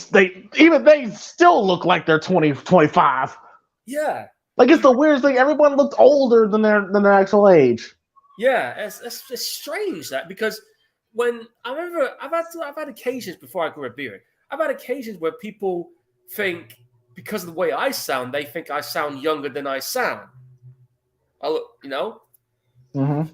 still look like they're 20, 25. Yeah. Like it's the weirdest thing. Everyone looked older than their actual age. Yeah, it's strange that, because when I remember, I've had occasions before I grew a beard. I've had occasions where people think, because of the way I sound, they think I sound younger than I sound. Mm-hmm.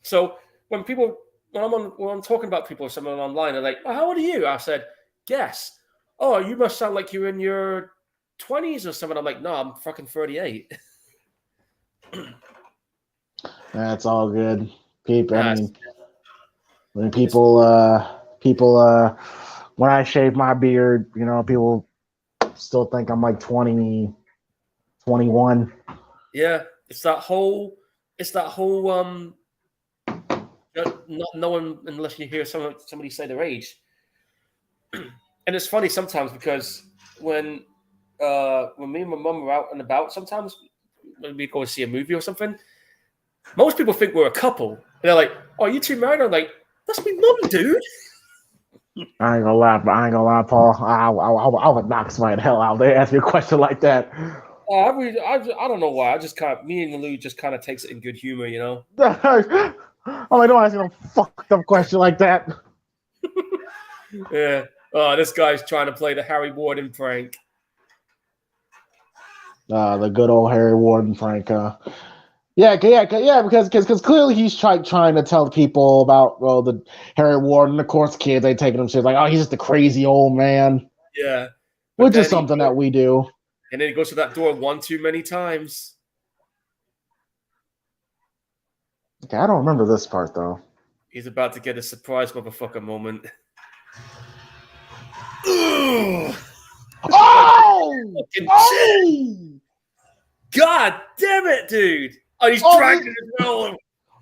So when I'm talking about people or someone online, they're like, "Oh, how old are you?" I said, "Guess." "Oh, you must sound like you're in your 20s or something." I'm like, "No, I'm fucking 38." That's all good. People, Nah, I mean, when when I shave my beard, people still think I'm like 20, 21. yeah, it's that whole not knowing unless you hear somebody say their age. And it's funny sometimes because when me and my mum are out and about, sometimes when we go see a movie or something, most people think we're a couple. And they're like, "Oh, you two married?" I'm like, "That's my mum, dude." I ain't gonna lie, Paul. I would knock somebody the hell out. They ask me a question like that. I don't know why. I just kind of, me and Lou just kind of takes it in good humor, I'm like, don't ask me no fucked up question like that. Yeah. Oh, this guy's trying to play the Harry Warden prank. The good old Harry Warden prank. Yeah, because clearly he's trying to tell people about the Harry Warden, of course, kids they taking him shit like, oh, he's just a crazy old man. Yeah, which is something that we do. And then he goes to that door one too many times. Okay, I don't remember this part though. He's about to get a surprise motherfucker moment. Oh! Oh! God damn it, dude! Oh, he's dragging his well.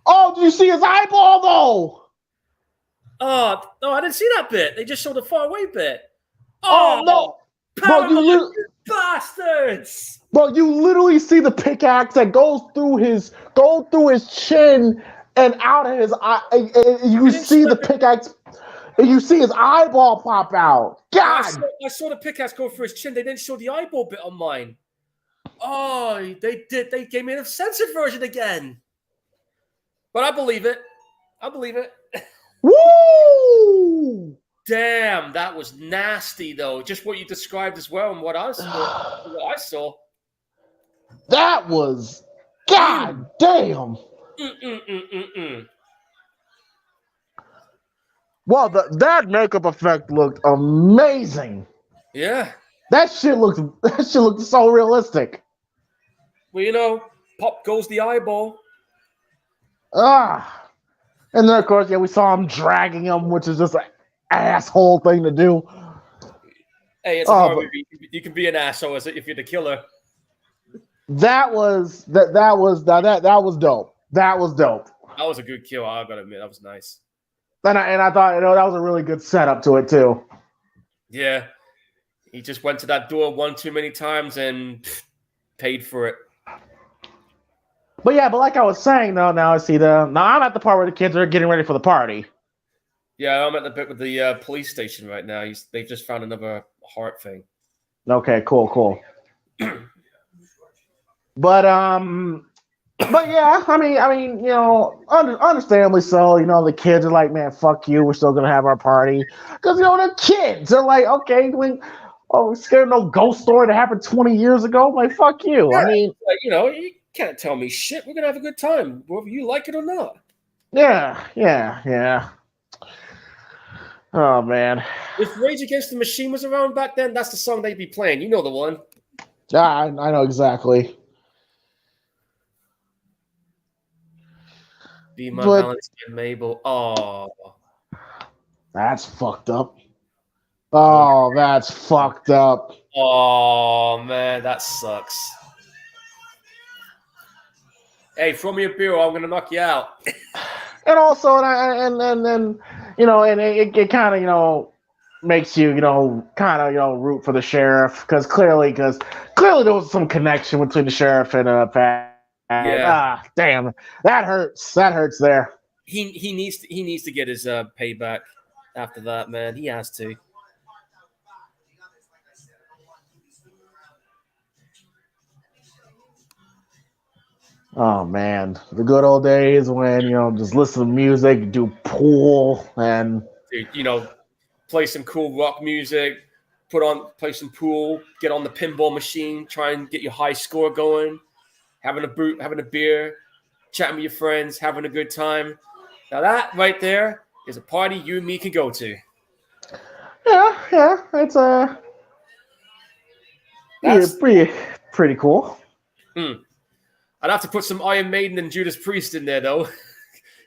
Oh, did you see his eyeball though? Oh, no, I didn't see that bit. They just showed the far away bit. Oh no, bro! Paramount, you bastards! Bro, you literally see the pickaxe that goes through his chin and out of his eye. And you see the pickaxe, and you see his eyeball pop out. God! I saw the pickaxe go through his chin. They didn't show the eyeball bit on mine. Oh, they did. They gave me a censored version again. But I believe it. Woo! Damn, that was nasty, though. Just what you described as well, and what I saw. That was God damn. Well, that makeup effect looked amazing. Yeah, that shit looked so realistic. Well, pop goes the eyeball. And then of course, we saw him dragging him, which is just an asshole thing to do. Hey, it's a horror movie. You can be an asshole if you're the killer. That was dope. That was dope. That was a good kill. I gotta admit, that was nice. And I thought, that was a really good setup to it too. Yeah, he just went to that door one too many times and paid for it. But like I was saying, though, now I'm at the part where the kids are getting ready for the party. Yeah, I'm at the bit with the police station right now. They've just found another heart thing. Okay, cool. But yeah, I mean, understandably so. The kids are like, man, fuck you. We're still gonna have our party because the kids are like, okay, we're scared of no ghost story that happened 20 years ago. Like, fuck you. Yeah, I mean, you can't tell me shit. We're gonna have a good time, whether you like it or not. Yeah. Oh man. If Rage Against the Machine was around back then, that's the song they'd be playing. You know the one. I know exactly. Be my Valentine, Mabel. Oh, that's fucked up. Oh, that's fucked up. Oh man, that sucks. Hey, throw me a beer, I'm gonna knock you out. And also, and it kind of makes you root for the sheriff because clearly there was some connection between the sheriff and Pat. Yeah. Damn, that hurts. That hurts there. He needs to get his payback after that, man. He has to. Oh man, the good old days when just listen to music, do pool, and play some cool rock music, play some pool, get on the pinball machine, try and get your high score going, having a beer, chatting with your friends, having a good time. Now that right there is a party you and me can go to. Yeah, it's pretty cool. I'd have to put some Iron Maiden and Judas Priest in there, though.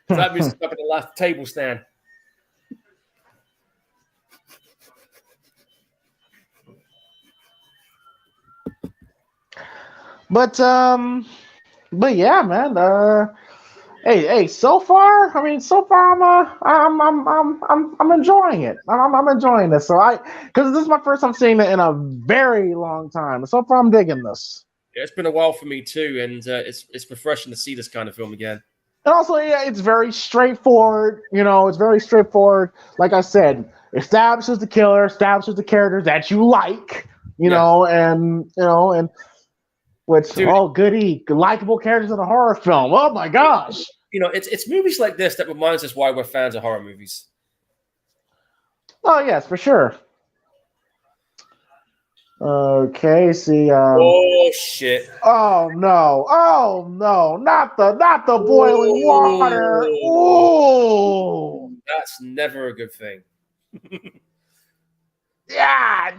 That music's up at the last table stand. But yeah, man. Hey, so far I'm enjoying it. I'm enjoying this. Because this is my first time seeing it in a very long time. So far I'm digging this. Yeah, it's been a while for me too, and it's refreshing to see this kind of film again. And also, it's very straightforward. It's very straightforward. Like I said, establishes the killer, establishes the characters that you like. And which goody, likable characters in a horror film. Oh my gosh! It's movies like this that reminds us why we're fans of horror movies. Oh yes, for sure. Okay, see. Oh shit! Oh no! Not the boiling water. Ooh, that's never a good thing. God.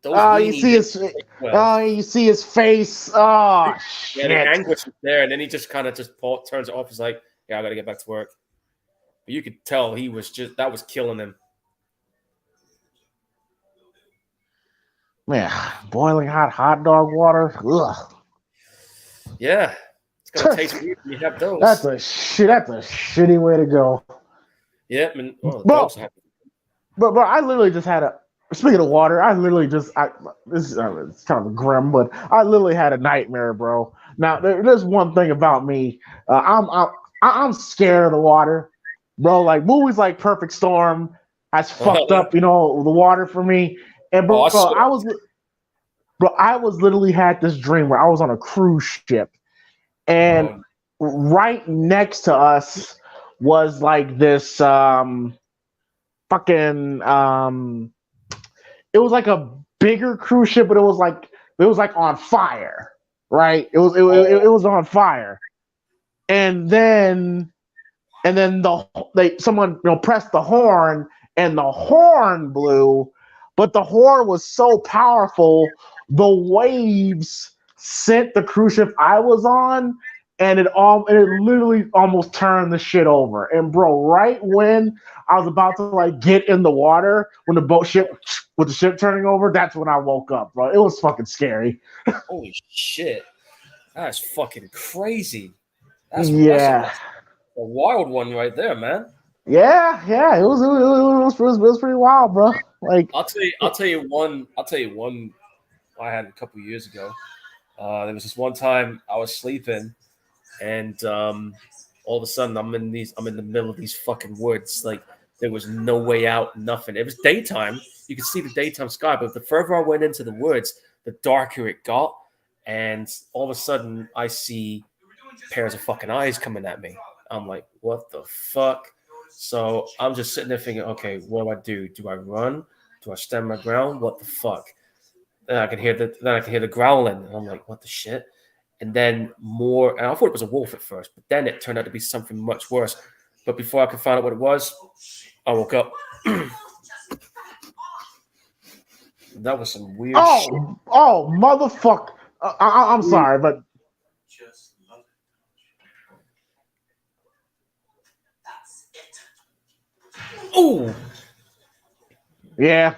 You see his face. Oh shit! Yeah, the anguish is there, and then he just kind of turns it off. He's like, "Yeah, I got to get back to work." But you could tell he was that was killing him. Man, boiling hot dog water. Ugh. Yeah, It's gonna taste weird when you have those. That's a shitty way to go. Yeah, I mean, well, but I literally just had a. Speaking of water, I literally just this is it's kind of grim, but I literally had a nightmare, bro. Now there's one thing about me. I'm scared of the water, bro. Like movies like Perfect Storm has fucked up, the water for me. And bro, I was literally had this dream where I was on a cruise ship, and right next to us was like this fucking it was like a bigger cruise ship, but it was like on fire, right? It was on fire, and then someone pressed the horn, and the horn blew, but the horn was so powerful, the waves sent the cruise ship I was on, and it literally almost turned the shit over. And bro, right when I was about to like get in the water, when the ship turning over, that's when I woke up, bro. It was fucking scary. Holy shit, that's fucking crazy. That's a wild one right there, man. Yeah, it was pretty wild, bro. Like I'll tell you one I had a couple years ago. There was this one time I was sleeping, and all of a sudden I'm in the middle of these fucking woods. Like there was no way out, nothing. It was daytime. You could see the daytime sky, but the further I went into the woods, the darker it got. And all of a sudden I see pairs of fucking eyes coming at me. I'm like, what the fuck? So I'm just sitting there thinking, okay, what do? Do I run? Do I stand my ground? What the fuck? Then I can hear the growling. And I'm like, what the shit? And then more, and I thought it was a wolf at first, but then it turned out to be something much worse. But before I could find out what it was, I woke up. That was some weird shit. Oh, motherfucker. I'm sorry, but oh, yeah.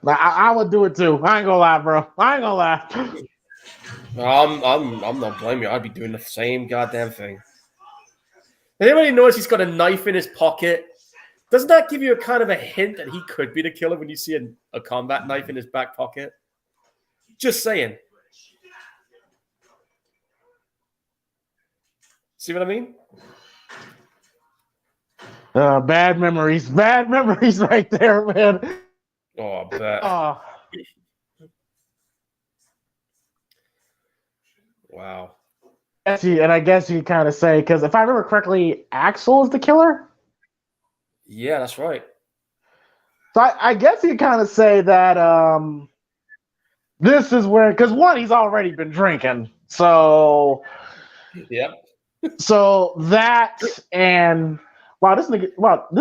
I would do it too. I ain't gonna lie, bro. I ain't gonna lie. I'm not blaming you. I'd be doing the same goddamn thing. Anybody notice he's got a knife in his pocket? Doesn't that give you a kind of a hint that he could be the killer when you see a combat knife in his back pocket? Just saying. See what I mean? Bad memories right there, man. Oh, I bet. Wow. And I guess you kind of say, because if I remember correctly, Axel is the killer? Yeah, that's right. So I guess you kind of say that this is where, because one, he's already been drinking. So, yeah. So that, and this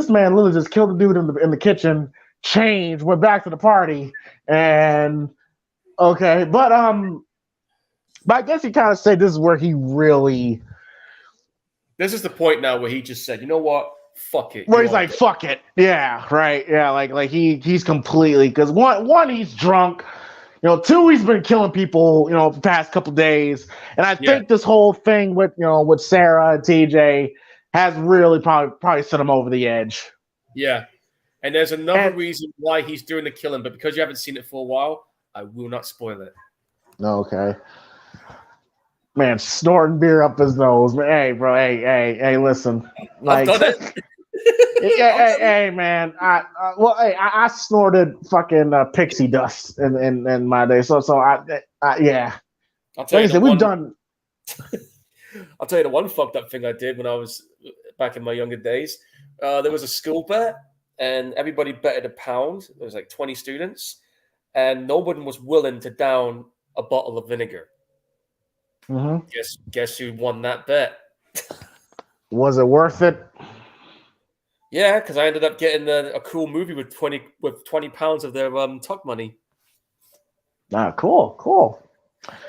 man literally just killed the dude in the kitchen, changed, went back to the party, and okay. But I guess you kind of say this is where he really. This is the point now where he just said, you know what? Fuck it. Where he's like, fuck it. Yeah, right. Yeah, like he's completely, because one, he's drunk. Two, he's been killing people, the past couple days. And I think this whole thing with Sarah and TJ has really probably sent him over the edge. Yeah. And there's another reason why he's doing the killing, but because you haven't seen it for a while, I will not spoil it. Okay. Man, snorting beer up his nose. Hey, bro. Hey, listen. Like, I've done it. hey, man. I snorted fucking pixie dust in my day. So yeah. I'll tell you we've done. I'll tell you the one fucked up thing I did when I was back in my younger days. There was a school bet, and everybody betted £1. There was like 20 students, and no one was willing to down a bottle of vinegar. Mm-hmm. Guess who won that bet? Was it worth it? Yeah, because I ended up getting a cool movie with £20 of their tuck money. Ah, cool.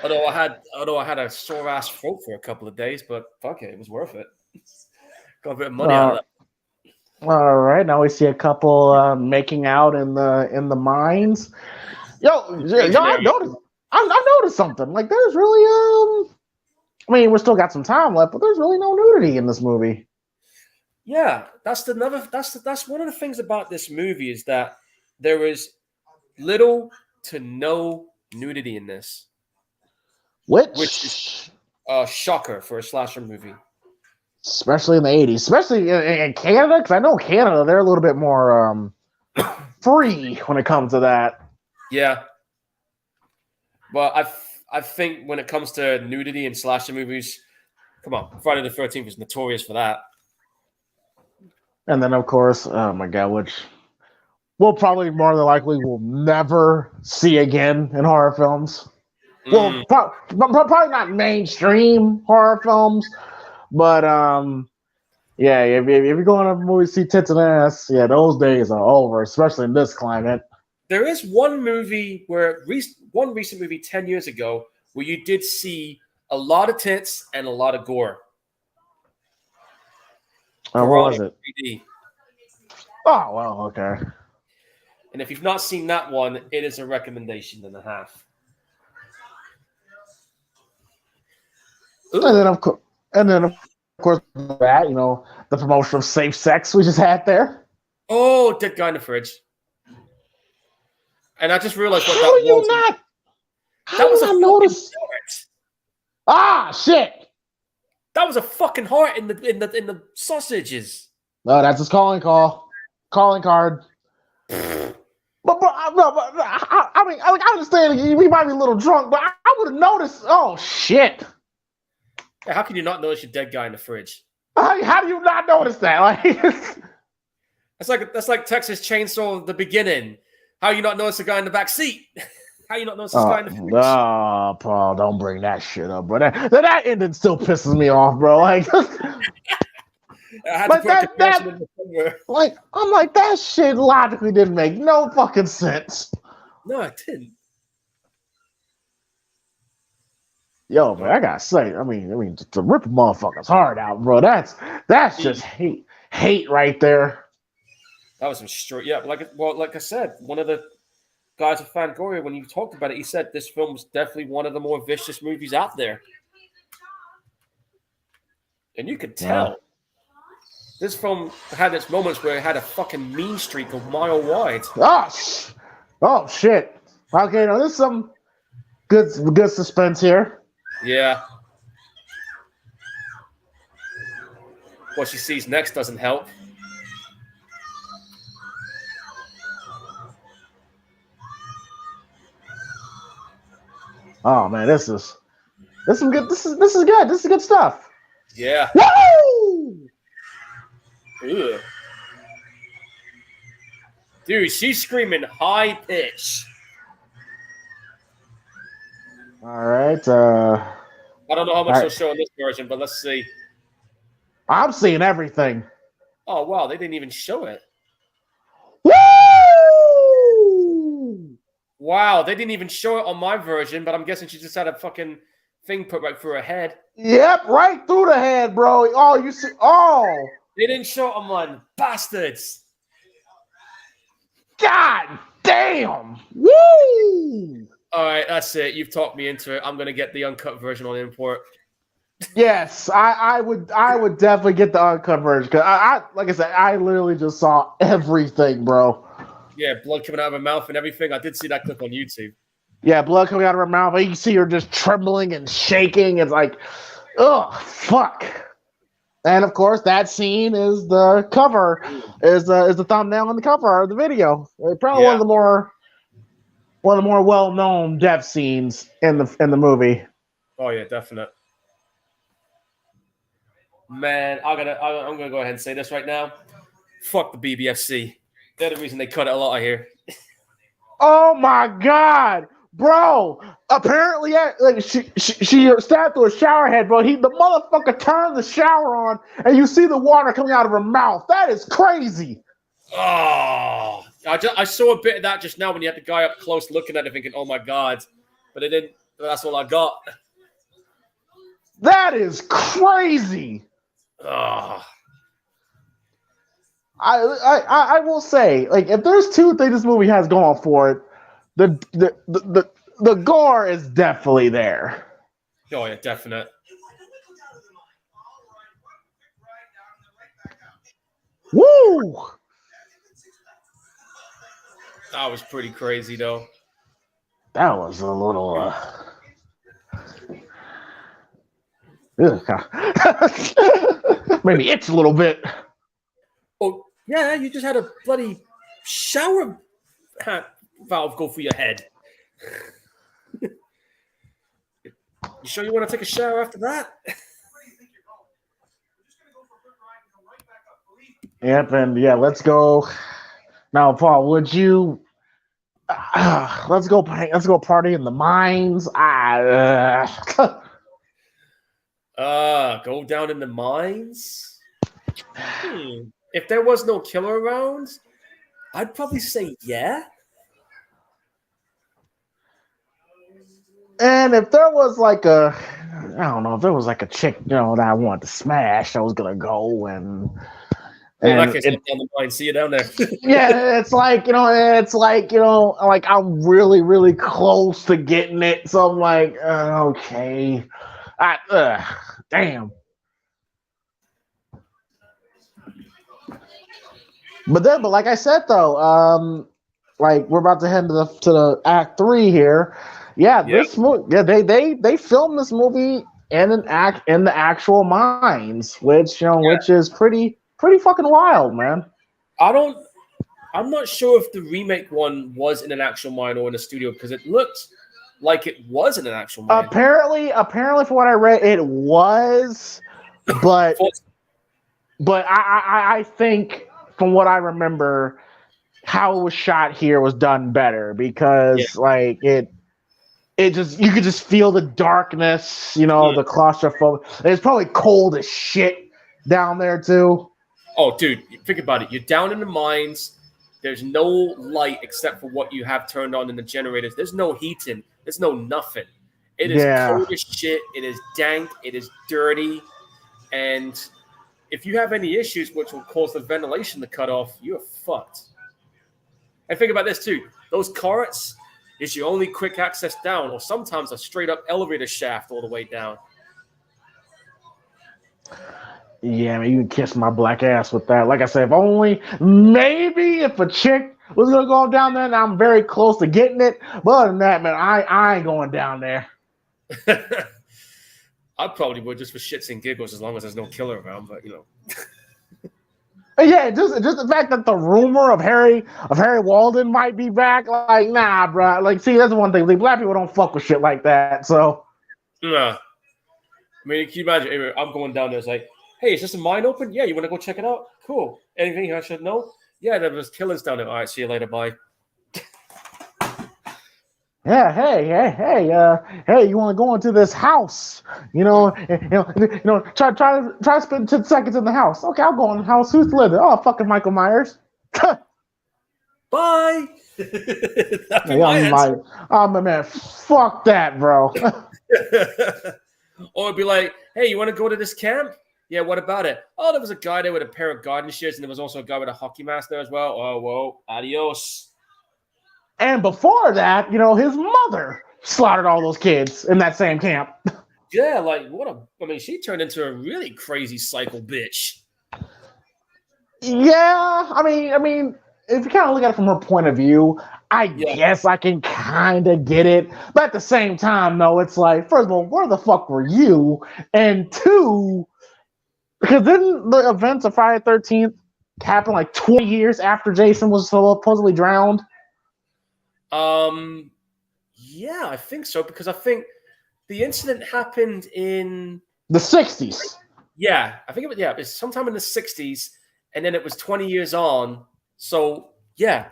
Although I had a sore ass throat for a couple of days, but fuck it, it was worth it. Got a bit of money out of that. All right, now we see a couple making out in the mines. Yo, I noticed something. Like, there's really I mean, we still got some time left, but there's really no nudity in this movie. Yeah, that's one of the things about this movie is that there is little to no nudity in this, which is a shocker for a slasher movie. Especially in the 80s, especially in Canada, because I know Canada, they're a little bit more free when it comes to that. Yeah. But I think when it comes to nudity in slasher movies, come on, Friday the 13th is notorious for that. And then, of course, oh my God, which we'll probably more than likely will never see again in horror films. Well, probably not mainstream horror films, but yeah, if you're going to a movie to see tits and ass, yeah, those days are over, especially in this climate. There is one movie one recent movie 10 years ago where you did see a lot of tits and a lot of gore. What was it? 3D. Oh, well, okay. And if you've not seen that one, it is a recommendation and a half. Ooh. And then of course, that the promotion of safe sex we just had there. Oh, dead guy in the fridge. And I just realized what How that you was. Not? That was a notice. Ah, shit! That was a fucking heart in the sausages. No, that's his calling card. I mean, I understand we might be a little drunk, but I would have noticed. Oh shit! How can you not notice your dead guy in the fridge? How do you not notice that? That's like Texas Chainsaw at the beginning. How you not notice the guy in the back seat? How you not notice this guy in the fridge? Oh, Paul, don't bring that shit up, bro. That ending still pisses me off, bro. Like, I'm like, that shit logically didn't make no fucking sense. No, it didn't. Yo, man, I gotta say, I mean, to rip a motherfucker's heart out, bro. That's just hate right there. That was some straight, yeah. Like I said, one of the guys at Fangoria, when you talked about it, he said this film was definitely one of the more vicious movies out there, and you could tell. This film had its moments where it had a fucking mean streak a mile wide. Oh shit. Okay, now there's some good suspense here. Yeah. What she sees next doesn't help. Oh man, this is good. This is good. This is good stuff. Yeah. Woo! Ugh. Dude, she's screaming high pitch. All right. I don't know how much they'll show in this version, but let's see. I'm seeing everything. Oh wow, they didn't even show it. Woo! Wow, they didn't even show it on my version, but I'm guessing she just had a fucking thing put right through her head. Yep, right through the head, bro. Oh, you see? Oh, they didn't show it on mine, bastards. God damn! Woo! All right, that's it. You've talked me into it. I'm gonna get the uncut version on import. Yes, I would definitely get the uncut version because I like I said, I literally just saw everything, bro. Yeah, blood coming out of her mouth and everything. I did see that clip on YouTube. Yeah, blood coming out of her mouth. You can see her just trembling and shaking. It's like, oh fuck. And of course, that scene is the cover, is the thumbnail on the cover of the video. Probably one of the more well-known death scenes in the movie. Oh yeah, definite. Man, I'm gonna go ahead and say this right now. Fuck the BBFC. They're the reason they cut it a lot here. Oh my god, bro! Apparently, like she stabbed through a shower head, bro. The motherfucker turned the shower on, and you see the water coming out of her mouth. That is crazy. Oh, I saw a bit of that just now when you had the guy up close looking at it, thinking, "Oh my god," but it didn't. That's all I got. That is crazy. Oh. I will say, like, if there's two things this movie has going for it, the gore is definitely there. Oh yeah, definite. Woo! That was pretty crazy, though. That was a little. Made me itch a little bit. Oh, yeah, you just had a bloody shower valve go through your head. You sure you want to take a shower after that? Yep, and yeah, let's go. Now, Paul, would you? Let's go party in the mines. Go down in the mines? If there was no killer around, I'd probably say yeah. And if there was like a, I don't know, if there was like a chick, that I wanted to smash, I was gonna go and. Well, in that case, I'm down the mine. See you down there. Yeah, it's like like I'm really, really close to getting it, so I'm like, okay, damn. But like I said though, like we're about to head to the Act 3 here. Yeah, this movie. Yeah, they filmed this movie in the actual mines, which which is pretty fucking wild, man. I'm not sure if the remake one was in an actual mine or in a studio because it looked like it was in an actual mine. Apparently, for what I read, it was, but I think from what I remember, how it was shot here was done better because like it just, you could just feel the darkness, the claustrophobia. It's probably cold as shit down there too. Oh, dude, think about it. You're down in the mines. There's no light except for what you have turned on in the generators. There's no heating. There's no nothing. It is cold as shit. It is dank. It is dirty. And if you have any issues which will cause the ventilation to cut off, you're fucked. And think about this too. Those turrets is your only quick access down, or sometimes a straight up elevator shaft all the way down. Yeah, I mean, you can kiss my black ass with that. Like I said, maybe if a chick was gonna go down there, and I'm very close to getting it. But other than that, man, I ain't going down there. I probably would just for shits and giggles, as long as there's no killer around. But yeah, just the fact that the rumor of Harry Walden might be back, like, nah, bro. Like, see, that's one thing. Like, black people don't fuck with shit like that. So, yeah. I mean, can you imagine? I'm going down there. It's like, hey, is this a mine open? Yeah, you want to go check it out? Cool. Anything I should know? Yeah, there was killers down there. All right, see you later. Bye. Yeah, hey, you want to go into this house? Try to spend 10 seconds in the house. Okay, I'll go in the house. Who's living? Oh, fucking Michael Myers. Bye. Man, fuck that, bro. Or it'd be like, hey, you want to go to this camp? Yeah, what about it? Oh, there was a guy there with a pair of garden shears, and there was also a guy with a hockey mask there as well. Oh, whoa, adios. And before that, his mother slaughtered all those kids in that same camp. Yeah, like she turned into a really crazy psycho bitch. Yeah, I mean, if you kind of look at it from her point of view, I guess I can kind of get it. But at the same time, though, it's like, first of all, where the fuck were you? And two, because didn't the events of Friday the 13th happen like 20 years after Jason was supposedly drowned? Yeah, I think so, because I think the incident happened in the 60s. Yeah, I think it's sometime in the 60s, and then it was 20 years on. So, yeah.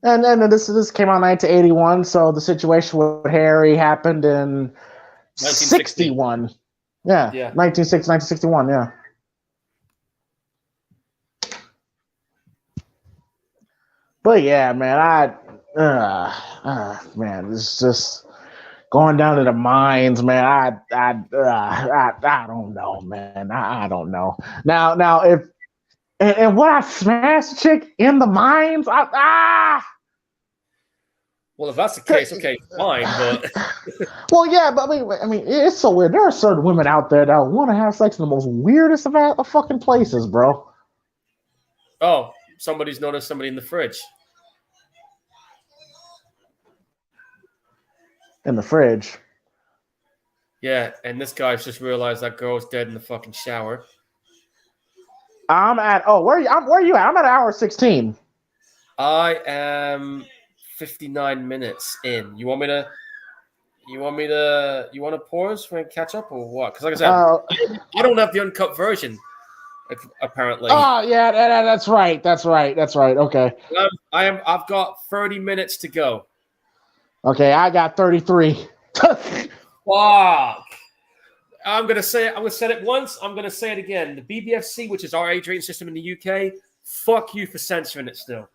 And then this came out in 1981, so the situation with Harry happened in 1961. Yeah, 1961, yeah. But yeah, man, man, it's just going down to the mines, man. I don't know, man. I don't know. Now, if and what I smashed a chick in the mines, Well, if that's the case, okay, fine, but well, yeah, but I mean, it's so weird. There are certain women out there that want to have sex in the most weirdest of fucking places, bro. oh, somebody's noticed somebody in the fridge. In the fridge. Yeah, and this guy's just realized that girl's dead in the fucking shower. I'm at. Oh, where are you at? I'm at hour 16. I am 59 minutes in. You want to pause for a catch up or what? Because like I said, I don't have the uncut version. Apparently. Oh yeah, that's right. Okay. I've got 30 minutes to go. Okay, I got 33. Fuck. I'm gonna say it. I'm gonna say it once. I'm gonna say it again. The BBFC, which is our age rating system in the UK, fuck you for censoring it still.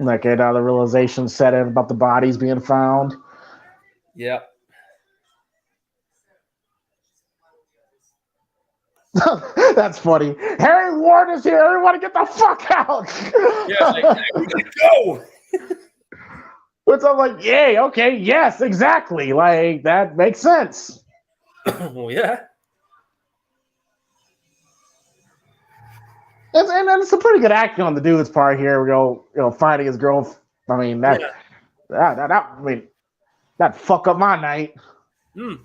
Okay, now the realization set in about the bodies being found. Yep. That's funny. Harry Ward is here. Everybody get the fuck out. Yeah, we gotta go. Which I'm like, yay, okay, yes, exactly. Like, that makes sense. Well, yeah. And it's a pretty good acting on the dude's part here. We go, finding his girl. I mean, that fuck up my night. Hmm.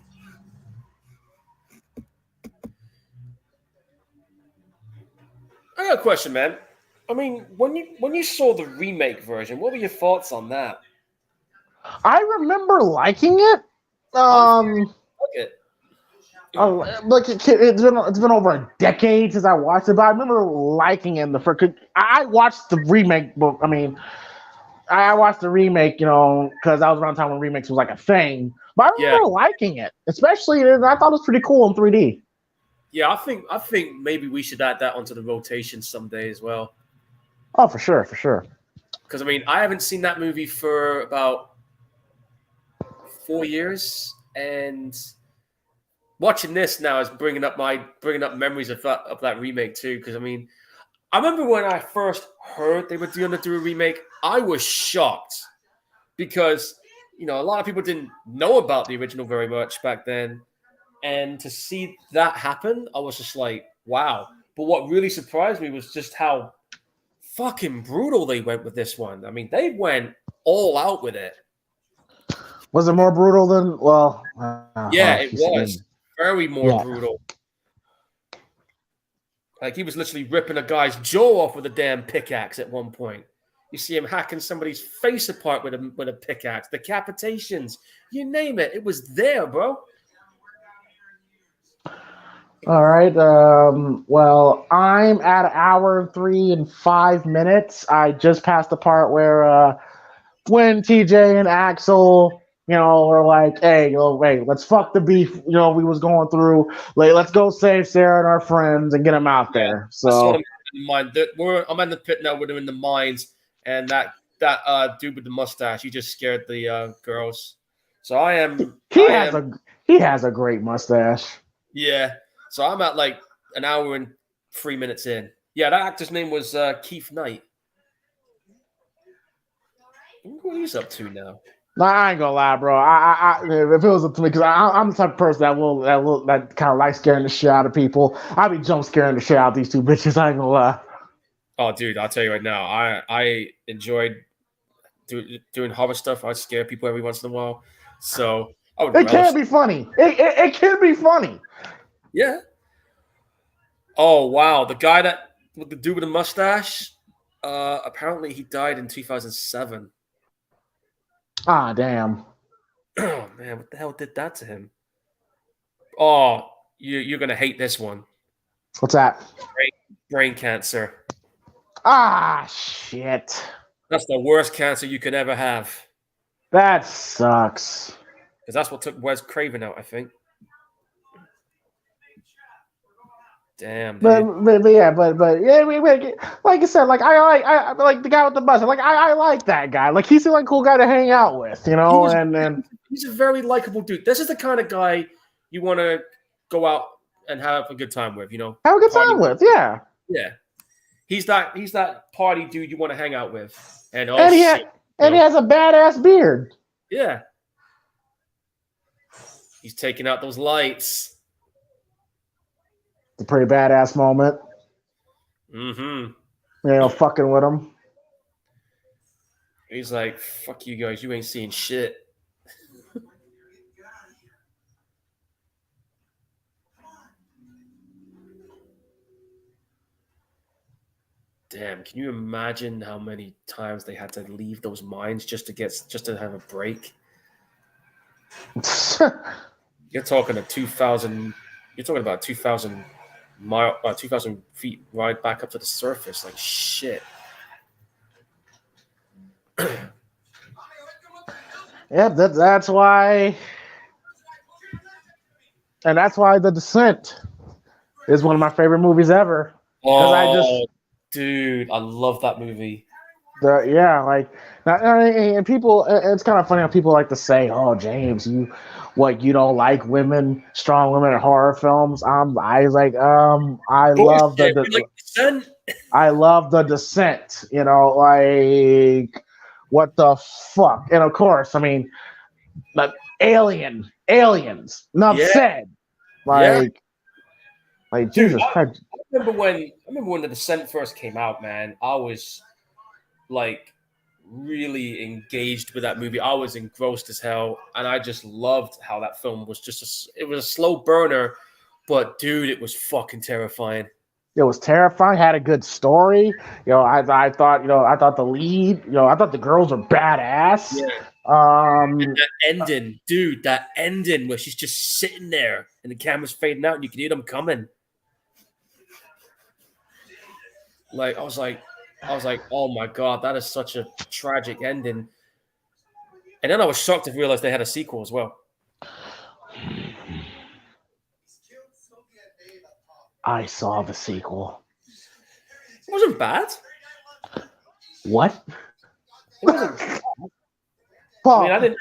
I got a question, man. I mean, when you saw the remake version, what were your thoughts on that? I remember liking it. Okay. It's been over a decade since I watched it, but I remember liking it. I watched the remake, but I mean, I watched the remake, because that was around the time when remakes was like a thing. But I remember liking it, especially I thought it was pretty cool in 3D. Yeah, I think maybe we should add that onto the rotation someday as well. Oh, for sure. Because I mean, I haven't seen that movie for about 4 years, and watching this now is bringing up memories of that remake too. Because I mean, I remember when I first heard they were going to do a remake, I was shocked because a lot of people didn't know about the original very much back then. And to see that happen, I was just like, wow. But what really surprised me was just how fucking brutal they went with this one. I mean, they went all out with it. Was it more brutal than, well... yeah, it was. Very more brutal. Like, he was literally ripping a guy's jaw off with a damn pickaxe at one point. You see him hacking somebody's face apart with a pickaxe. Decapitations. You name it. It was there, bro. All right. Well, I'm at 1 hour 3 and 5 minutes. I just passed the part where when TJ and Axel, were like, hey, wait, let's fuck the beef, we was going through. Like, let's go save Sarah and our friends and get them out there. So that's what I'm in mind. I'm in the pit now with them in the mines, and that dude with the mustache, he just scared the girls. So I am. He has a great mustache. Yeah. So I'm at like 1 hour and 3 minutes in. Yeah, that actor's name was Keith Knight. What he's up to now? Nah, I ain't gonna lie, bro. If it was up to me, because I'm the type of person that kind of like scaring the shit out of people. I'd be jump scaring the shit out of these two bitches. I ain't gonna lie. Oh, dude, I'll tell you right now. I enjoyed doing horror stuff. I scare people every once in a while. So it can be funny. It can be funny. Yeah. Oh wow, the guy with the dude with the mustache. Apparently he died in 2007. Ah, damn. Oh man, what the hell did that to him? Oh, you're gonna hate this one. What's that? Brain cancer. Ah, shit. That's the worst cancer you could ever have. That sucks. Because that's what took Wes Craven out, I think. Damn, dude. But yeah, like I said, like I like the guy with the bus. Like I like that guy. Like he seemed like a cool guy to hang out with, and he's a very likable dude. This is the kind of guy you want to go out and have a good time with, Have a good time with, yeah. Yeah. He's that party dude you want to hang out with. And oh and he shit, and he has a badass beard. yeah, he's taking out those lights. It's a pretty badass moment. Mm-hmm. Fucking with him. He's like, "Fuck you guys, you ain't seeing shit." Damn, can you imagine how many times they had to leave those mines just to have a break? You're talking about 2,000 feet ride back up to the surface. Like shit. Yeah, that's why, and that's why The Descent is one of my favorite movies ever. Dude, I love that movie. And people, it's kind of funny how people like to say, "Oh, James, you don't like strong women in horror films?" I love I love The Descent. Like, what the fuck? And of course, I mean, like aliens, enough said. Like Jesus Christ. I remember when The Descent first came out, man. I was like really engaged with that movie. I was engrossed as hell, and I just loved how that film was it was a slow burner, but dude, it was fucking terrifying. It was terrifying. Had a good story. I thought the lead. I thought the girls were badass. Yeah. And that ending where she's just sitting there and the camera's fading out and you can hear them coming. Like I was like, oh my god, that is such a tragic ending. And then I was shocked to realize they had a sequel as well. I saw the sequel. It wasn't bad. What? It wasn't bad. Paul, I mean, I didn't.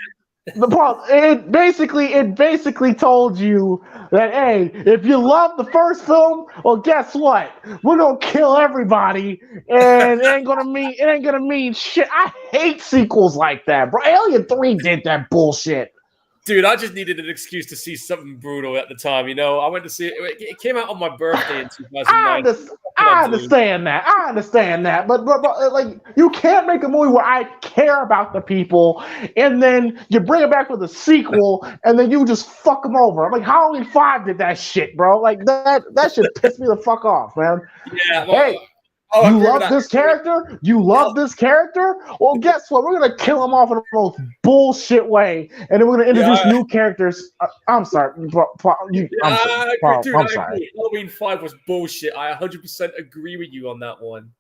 Paul, it basically told you that, hey, if you love the first film, well, guess what? We're gonna kill everybody, and it ain't gonna mean shit. I hate sequels like that, bro. Alien 3 did that bullshit. Dude, I just needed an excuse to see something brutal at the time. I went to see it. It came out on my birthday in 2009. I understand that, but like, you can't make a movie where I care about the people, and then you bring it back with a sequel, and then you just fuck them over. I'm like, Halloween 5 did that shit, bro. Like that should piss me the fuck off, man. Yeah. Well, hey. You love this character? This character? Well, guess what? We're gonna kill him off in the most bullshit way, and then we're gonna introduce new characters. I'm sorry, I'm sorry. Halloween 5 was bullshit. I 100% agree with you on that one.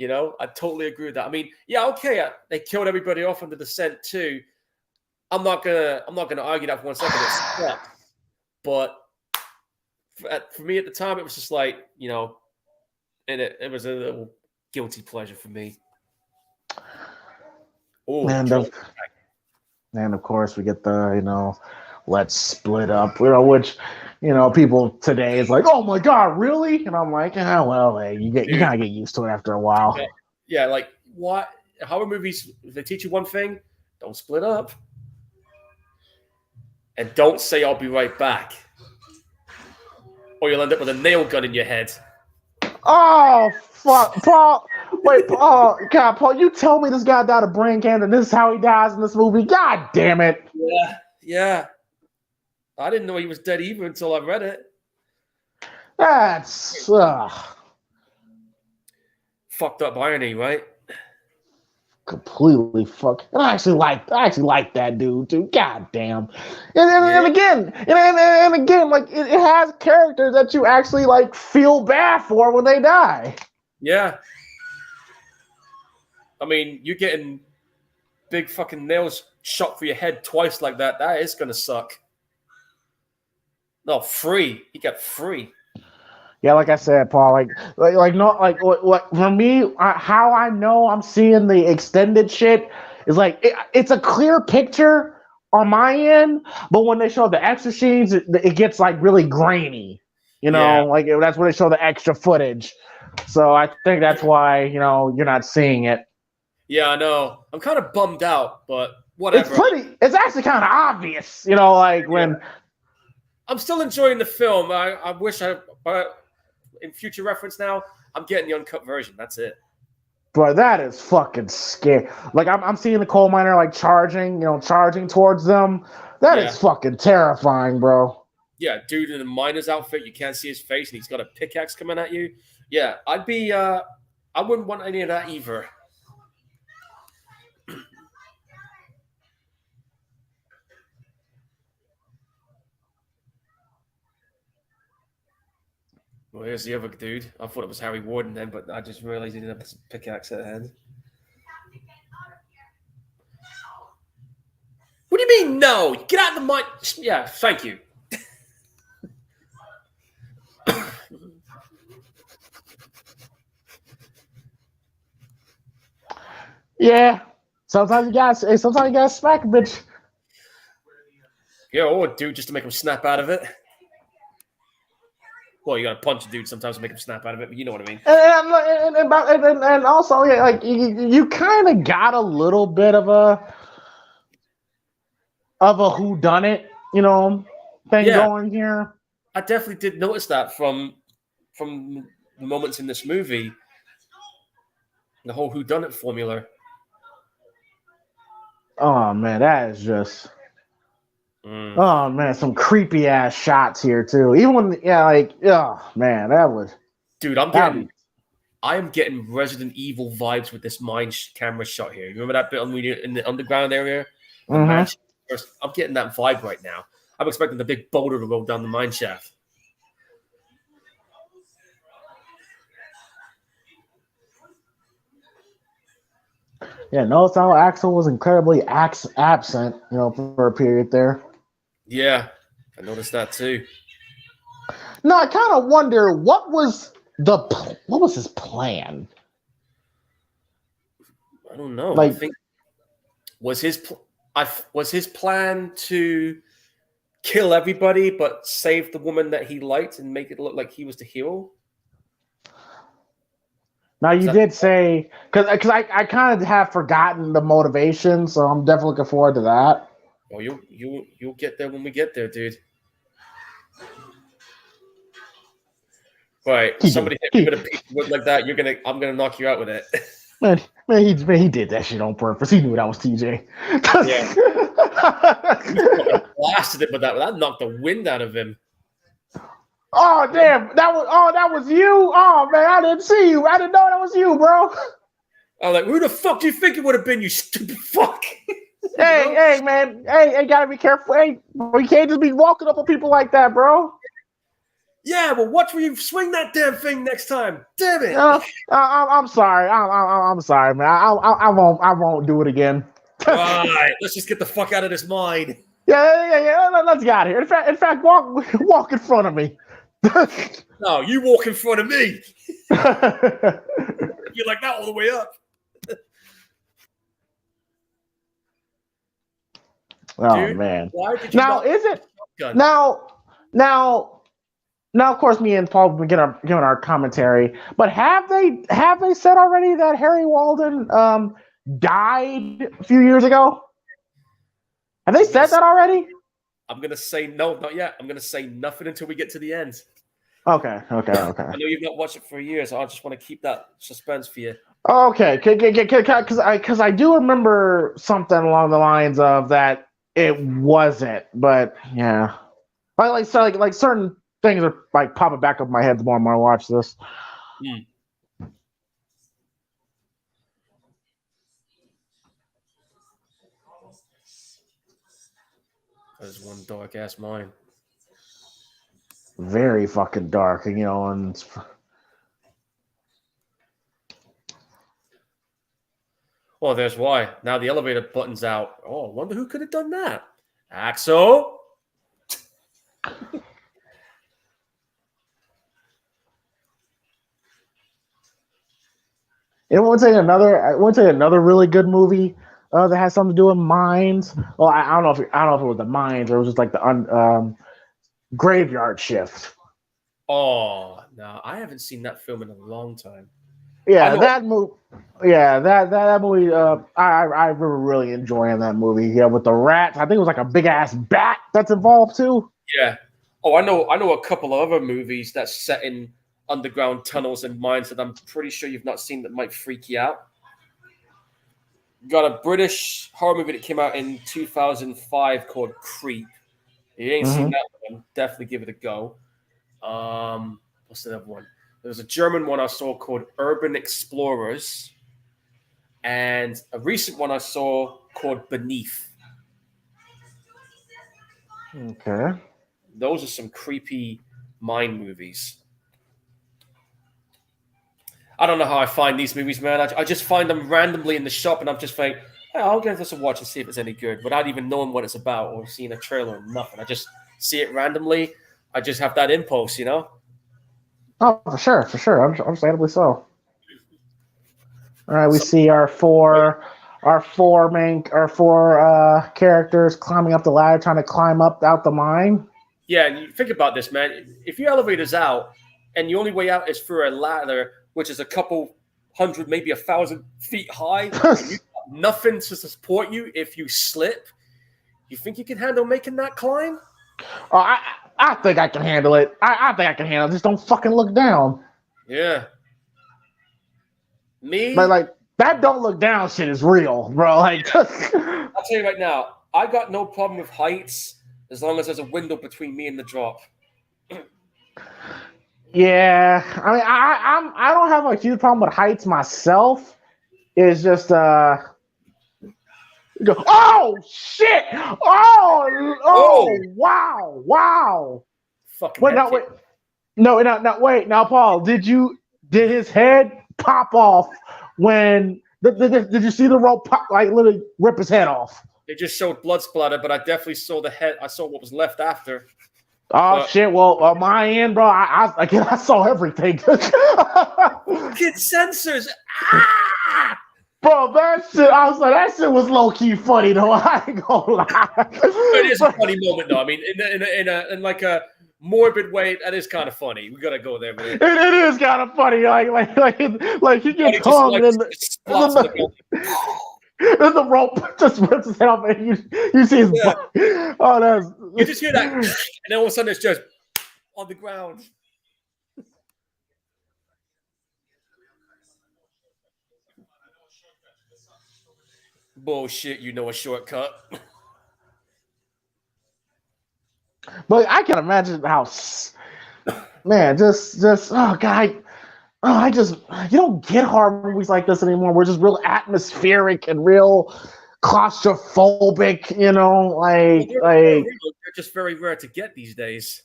I totally agree with that. I mean, yeah, okay, they killed everybody off in The Descent too. I'm not gonna argue that for 1 second. It sucked, but for me at the time, it was just like, and it was a little guilty pleasure for me. Oh, and of course we get the let's split up, which people today is like, oh my god, really? And I'm like, well, hey, you gotta get used to it after a while. Yeah, like what? Horror movies, if they teach you one thing, don't split up, and don't say I'll be right back, or you'll end up with a nail gun in your head. Oh, fuck, Paul. Wait, oh, God, Paul, you tell me this guy died of brain cancer and this is how he dies in this movie? God damn it. Yeah. I didn't know he was dead either until I read it. That's fucked up irony, right? Completely fucked. And I actually like that dude, too. God damn. And again, like it has characters that you actually like feel bad for when they die. Yeah. I mean, you're getting big fucking nails shot through your head twice like that. That is gonna suck. No, free. He got free. Yeah, like I said, Paul, like what for me, how I know I'm seeing the extended shit is like it's a clear picture on my end, but when they show the extra scenes, it gets like really grainy. You Yeah. know, like that's where they show the extra footage. So I think that's why you're not seeing it. Yeah, I know. I'm kind of bummed out, but whatever. It's actually kind of obvious, like Yeah. when. I'm still enjoying the film. I wish but in future reference now, I'm getting the uncut version. That's it. Bro, that is fucking scary. Like I'm seeing the coal miner like charging towards them. That Yeah. is fucking terrifying, bro. Yeah, dude in a miner's outfit, you can't see his face, and he's got a pickaxe coming at you. Yeah, I wouldn't want any of that either. Well, here's the other dude. I thought it was Harry Warden then, but I just realized he didn't have a pickaxe at hand. What do you mean, no? Get out of the mine. Yeah, thank you. Yeah. Sometimes you got smack a bitch. Yeah, or a dude just to make him snap out of it. Well, you gotta punch a dude sometimes to make him snap out of it, but you know what I mean. And also, yeah, like you kind of got a little bit of a whodunit, thing going here. I definitely did notice that from the moments in this movie. The whole whodunit formula. Oh man, that is just. Oh man, some creepy ass shots here too. Even when, oh man, that was. Dude, I am getting Resident Evil vibes with this mine camera shot here. You remember that bit in the underground area? I'm getting that vibe right now. I'm expecting the big boulder to roll down the mine shaft. Yeah, notice how Axel was incredibly absent, for a period there. Yeah, I noticed that too. No, I kind of wonder what was his plan. I don't know. Like, I think was his plan to kill everybody but save the woman that he liked and make it look like he was the hero? Now you did say because I kind of have forgotten the motivation, so I'm definitely looking forward to that. Oh, you'll get there when we get there, dude. Right, somebody hit me with a piece of wood like that. I'm gonna knock you out with it. Man, he did that shit on purpose. He knew that was TJ. Yeah, he blasted it, but that knocked the wind out of him. Oh damn! That was you. Oh man, I didn't see you. I didn't know that was you, bro. I was like, who the fuck do you think it would have been, you stupid fuck? Hey, man. Hey, gotta be careful. Hey, we can't just be walking up on people like that, bro. Yeah, well, watch where you swing that damn thing next time. Damn it. I'm sorry. I'm sorry, man. I won't do it again. Right, let's just get the fuck out of this mine. Yeah. Let's get out of here. In fact, walk in front of me. No, you walk in front of me. You're like that all the way up. Oh, dude, man. Why did you is it now? Of course, me and Paul have been giving our commentary, but have they said already that Harry Walden died a few years ago? Have they said that already? I'm gonna say no, not yet. I'm gonna say nothing until we get to the end. Okay. I know you've not watched it for years, so I just want to keep that suspense for you. Okay, because I do remember something along the lines of that it wasn't, but yeah, like certain things are like popping back up in my head the more I watch this. There's one dark ass mine. Very fucking dark, and. Oh, there's why. Now the elevator button's out. Oh, I wonder who could have done that. Axel? I want to say another really good movie that has something to do with mines. Well, I don't know if it was the mines or it was just like the Graveyard Shift. Oh no, I haven't seen that film in a long time. I Yeah, know. that movie. Yeah, that movie. I remember really enjoying that movie. Yeah, with the rats. I think it was like a big ass bat that's involved too. Yeah. Oh, I know. I know a couple of other movies that's set in underground tunnels and mines that I'm pretty sure you've not seen that might freak you out. Got a British horror movie that came out in 2005 called Creep. If you ain't seen Hmm. that one, definitely give it a go. What's the other one? There was a German one I saw called Urban Explorers, and a recent one I saw called Beneath. Okay. Those are some creepy mine movies. I don't know how I find these movies, man. I just find them randomly in the shop, and I'm just like, hey, I'll give this a watch and see if it's any good, without even knowing what it's about or seeing a trailer or nothing. I just see it randomly. I just have that impulse, you know. Oh, for sure, for sure. Understandably so. All right, we So see our four characters climbing up the ladder, trying to climb up out the mine. yeah, and you think about this, man. If your elevator's out and the only way out is through a ladder, which is a couple hundred, maybe 1,000 feet high, and you got nothing to support you if you slip, you think you can handle making that climb? Oh, I think I can handle it. I think I can handle it. Just don't fucking look down. Yeah. But Me, like that don't look down shit is real, bro. Like I'll tell you right now, I got no problem with heights as long as there's a window between me and the drop. yeah. I mean I don't have a huge problem with heights myself. It's just you go, oh shit! Oh, Wow. fucking Wait, head no, kick. wait. No, no, wait. Now, Paul, did his head pop off when did you see the rope pop, like literally rip his head off? They just showed blood splatter, but I definitely saw the head. I saw what was left after. Oh But shit! Well, on my end, bro, again, I saw everything. kid sensors. Ah! Bro, that shit, I was like, that shit was low key funny though. I ain't gonna lie. It is a But funny moment, though. I mean, in like a morbid way, that is kind of funny. We gotta go there with it. it is kind of funny, like he But gets he just hung, like and splots on the then ground. then the rope just rips his head off, and you see his Yeah, butt. Oh, you just hear that, and then all of a sudden it's just on the ground. Bullshit, you know a shortcut. But I can imagine how, man, just oh god, I just you don't get horror movies like this anymore. We're just real atmospheric and real claustrophobic, you know, Well, they're real. They're just very rare to get these days.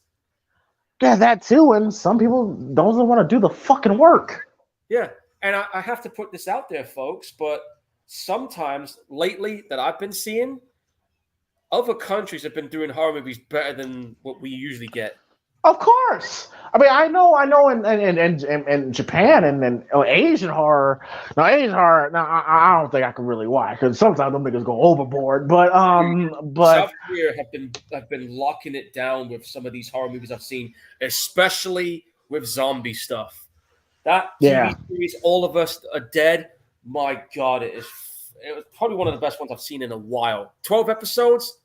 yeah, that too. And some people don't even want to do the fucking work. Yeah, and I have to put this out there, folks, but sometimes lately that I've been seeing, other countries have been doing horror movies better than what we usually get. Of course. I mean, I know, in Japan and Asian horror. Now, Asian horror. Now, I don't think I can really watch because sometimes them niggas go overboard. But South Korea have been locking it down with some of these horror movies I've seen, especially with zombie stuff. That yeah, TV series, All of Us Are Dead. My God, it was probably one of the best ones I've seen in a while. 12 episodes,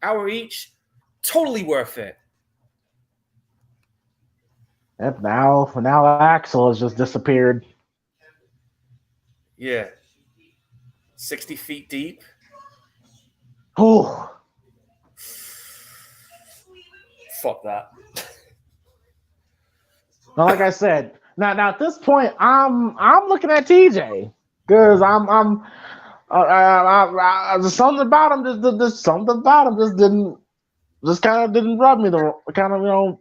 hour each, totally worth it. yep, now Axel has just disappeared. Yeah, 60 feet deep. Whew. Fuck that. Now, like I said, now at this point, I'm looking at TJ because something about him just something about him just kind of didn't rub me the kind of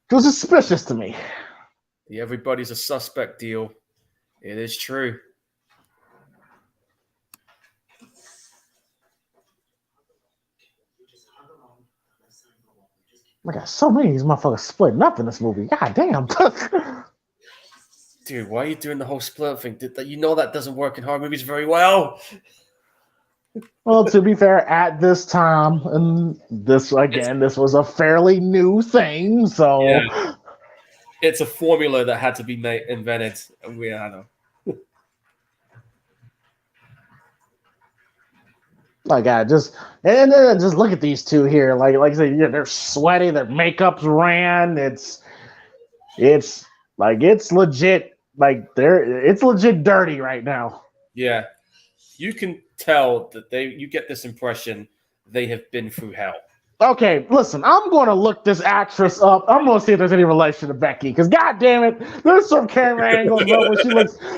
it was suspicious to me. The everybody's a suspect deal. It is true. I got so many of these motherfuckers splitting up in this movie. God damn. Dude, why are you doing the whole split thing? You know that doesn't work in horror movies very well. Well, to be fair, at this time, and this was a fairly new thing, so Yeah. It's a formula that had to be invented. I know. just and then just look at these two here. Like I said, yeah, they're sweaty. Their makeup's ran. It's like it's legit. It's legit dirty right now. Yeah, you can tell that you get this impression they have been through hell. Okay, listen, I'm going to look this actress up. I'm going to see if there's any relation to Becky, because god damn it, there's some camera angles,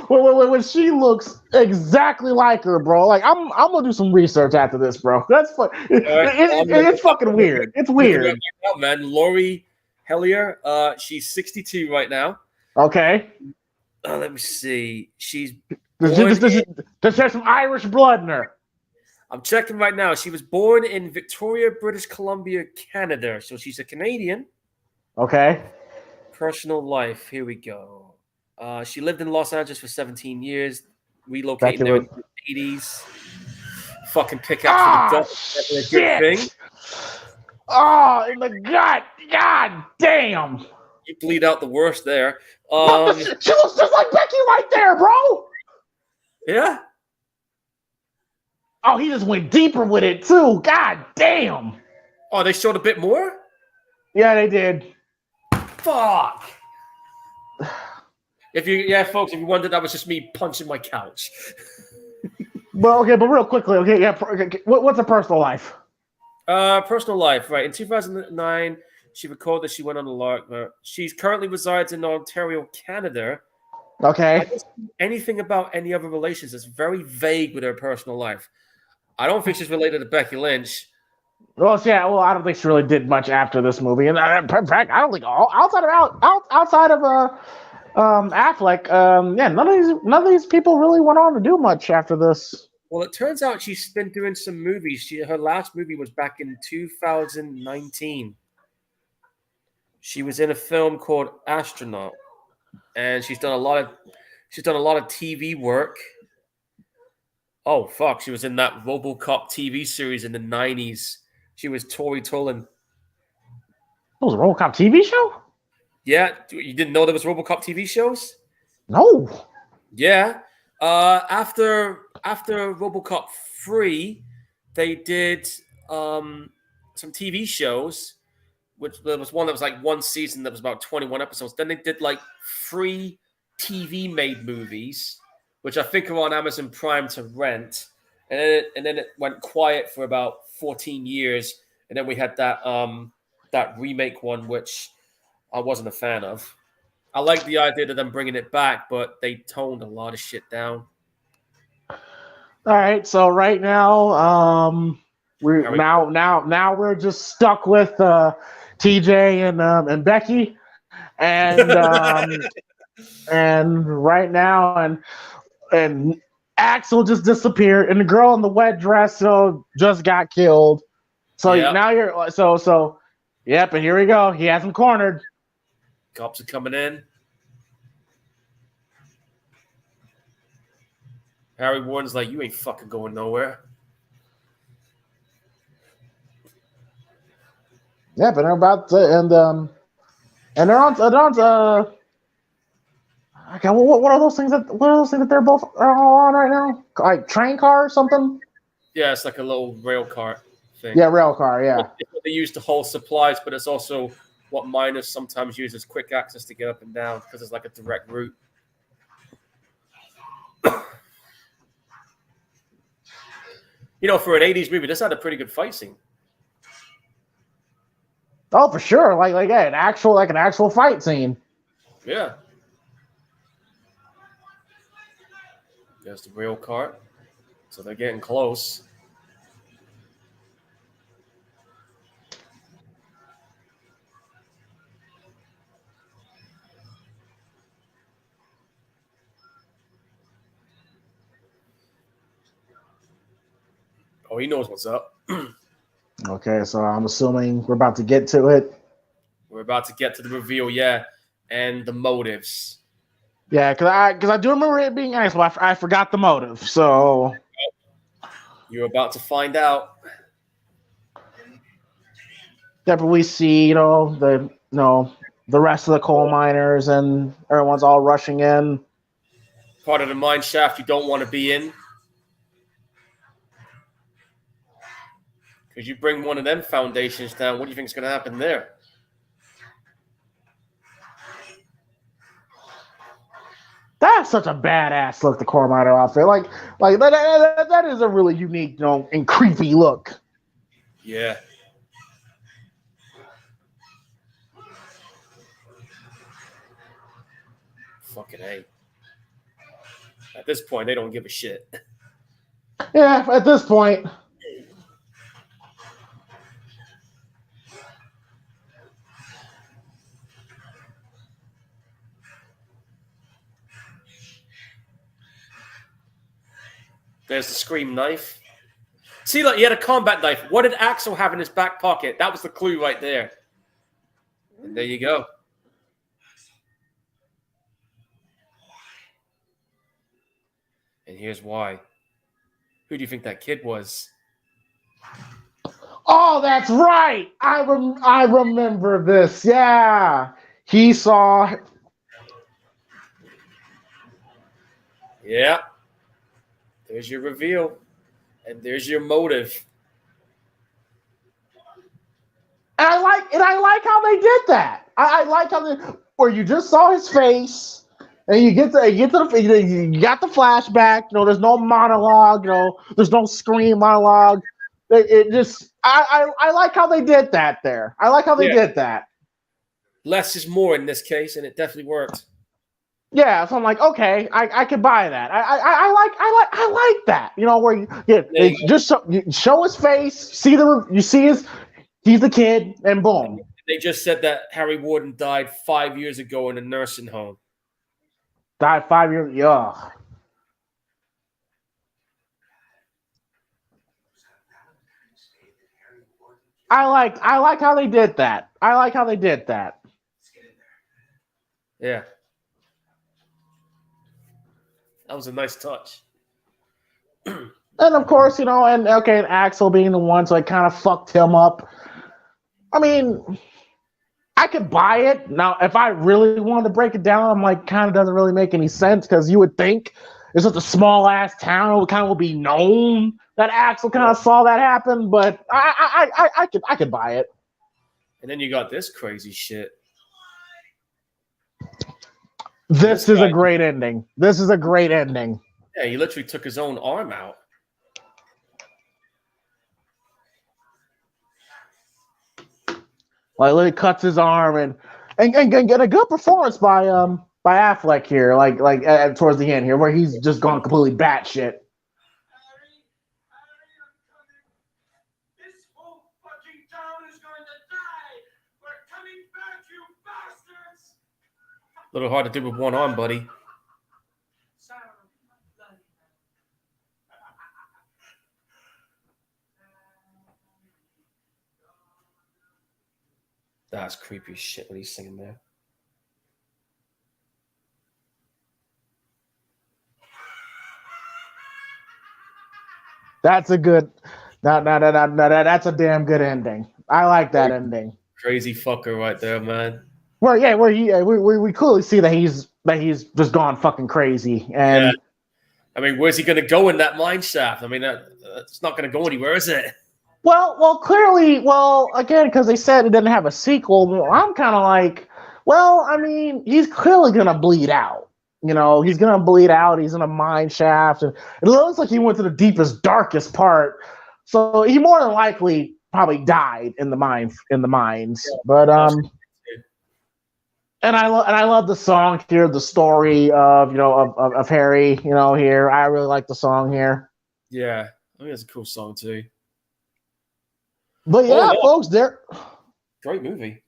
bro, when she looks exactly like her, bro. Like I'm gonna do some research after this, bro. That's fun. It's fucking weird. It's weird. Right now, man, Lori Hellier, she's 62 right now. Okay. Let me see. She's does she have some Irish blood in her? I'm checking right now. She was born in Victoria, British Columbia, Canada. So she's a Canadian. Okay. Personal life. Here we go. She lived in Los Angeles for 17 years, relocating there in the 80s. Fucking pickaxe for the duck. Shit. Good thing. Oh, in the gut. God damn. You bleed out the worst there. She looks just like Becky right there, bro. Yeah. Oh, he just went deeper with it too. God damn. Oh, they showed a bit more? Yeah, they did. Fuck. Folks, if you wondered, that was just me punching my couch. Well, okay, but real quickly, okay, yeah. What's a personal life? Personal life, right? In 2009, she recalled that she went on a lark. She currently resides in Ontario, Canada. Okay. I don't see anything about any other relations. It's very vague with her personal life. I don't think she's related to Becky Lynch. Well, yeah. Well, I don't think she really did much after this movie, and I don't think outside of Affleck, none of these people really went on to do much after this. Well, it turns out she's been doing some movies. Her last movie was back in 2019. She was in a film called Astronaut, and she's done a lot of TV work. Oh, fuck. She was in that RoboCop TV series in the 90s. She was Tori Tolan. It was a RoboCop TV show? Yeah. You didn't know there was RoboCop TV shows? No. Yeah. After RoboCop 3, they did some TV shows, which there was one that was like one season that was about 21 episodes. Then they did like 3 TV-made movies, which I think are on Amazon Prime to rent, and then it went quiet for about 14 years, and then we had that remake one, which I wasn't a fan of. I like the idea of them bringing it back, but they toned a lot of shit down. All right, so right now, we're just stuck with TJ and Becky, and and right now and Axel just disappeared, and the girl in the wet dress just got killed. So now you're so yep, and here we go. He has him cornered. Cops are coming in. Harry Warden's like, you ain't fucking going nowhere. Yep, and they're about to and they're on okay, what are those things that they're both on right now? Like train car or something? Yeah, it's like a little rail car thing. Yeah, rail car, yeah. It's what they use to hold supplies, but it's also what miners sometimes use as quick access to get up and down because it's like a direct route. For an 80s movie, this had a pretty good fight scene. Oh, for sure. Like an actual fight scene. Yeah. There's the rail cart. So they're getting close. Oh, he knows what's up. Okay, so I'm assuming we're about to get to it. We're about to get to the reveal, yeah, and the motives. Yeah, because I do remember it being Axel. I forgot the motive. So You're about to find out. Then we see, the rest of the coal miners and everyone's all rushing in. Part of the mine shaft you don't want to be in. Because you bring one of them foundations down, what do you think is going to happen there? That's such a badass look, the coal miner outfit. Like that is a really unique, and creepy look. Yeah. Fucking A. At this point, they don't give a shit. Yeah, at this point. There's the scream knife. See, look, he had a combat knife. What did Axel have in his back pocket? That was the clue right there. And there you go. And here's why. Who do you think that kid was? Oh, that's right. I remember this. Yeah. He saw. Yeah. There's your reveal. And there's your motive. And I like how they did that. I like how where you just saw his face, and you got the flashback. There's no monologue. There's no scream monologue. It just I like how they did that there. I like how they did that. Less is more in this case, and it definitely worked. Yeah, so I'm like, okay, I could buy that. I like that. Where they just show his face, he's the kid, and boom. They just said that Harry Warden died 5 years ago in a nursing home. Died 5 years. Yeah. I like how they did that. I like how they did that. Yeah. That was a nice touch. And of course, and Axel being the one, so I kind of fucked him up. I mean, I could buy it. Now, if I really wanted to break it down, I'm like, kind of doesn't really make any sense, because you would think it's such a small ass town, it would kind of be known that Axel kind of saw that happen, but I could buy it. And then you got this crazy shit. This is a great ending. This is a great ending. Yeah, he literally took his own arm out. Like, literally cuts his arm, and get a good performance by Affleck here, like towards the end here, where he's just gone completely batshit. This whole fucking town is going to die. We're coming back, you bastards. A little hard to do with one arm, buddy. That's creepy as shit what he's singing there. That's a good. That's a damn good ending. I like that ending. Crazy fucker right there, man. We clearly see that he's just gone fucking crazy, and yeah. I mean, where's he going to go in that mine shaft? I mean, it's not going to go anywhere, is it? Well, clearly, again, because they said it didn't have a sequel. I'm kind of like, I mean, he's clearly gonna bleed out. He's gonna bleed out. He's in a mine shaft, and it looks like he went to the deepest, darkest part. So he more than likely probably died in the mines. But and I love the song here, the story of Harry. Here, I really like the song here. Yeah, I think it's a cool song too. But yeah, folks, there. Great movie.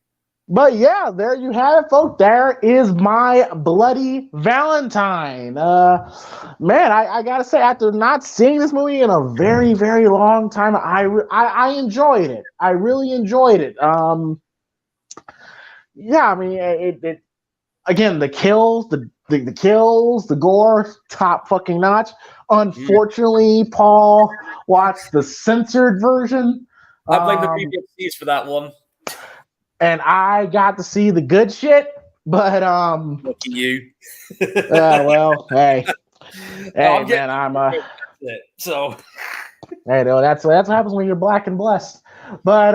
But yeah, there you have it, folks. There is my Bloody Valentine. Man, I gotta say, after not seeing this movie in a very, very long time, I enjoyed it. I really enjoyed it. Yeah, I mean, it again, the kills, the gore, top fucking notch. Unfortunately, Paul, watched the censored version. I blame the BBFCs for that one. And I got to see the good shit, but Lucky you. well, hey, No, man, I'm so. Hey, though, that's what happens when you're black and blessed. But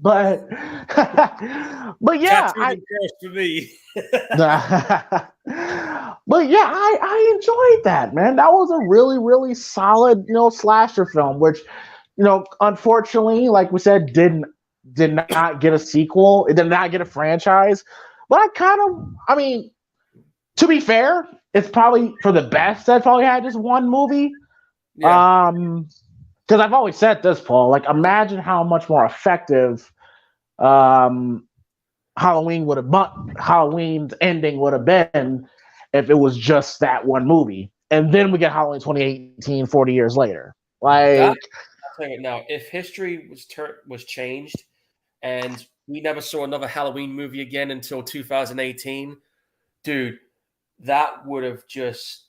but yeah, Tattooed and cursed for me. but yeah, I enjoyed that, man. That was a really, really solid, slasher film, which, unfortunately, like we said, did not get a sequel. It did not get a franchise. But I mean, to be fair, it's probably for the best that probably had just one movie. Yeah. Because I've always said this, Paul. Like, imagine how much more effective Halloween's ending would have been if it was just that one movie, and then we get Halloween 2018, 40 years later. Like, now, if history was changed, and we never saw another Halloween movie again until 2018, dude, that would have just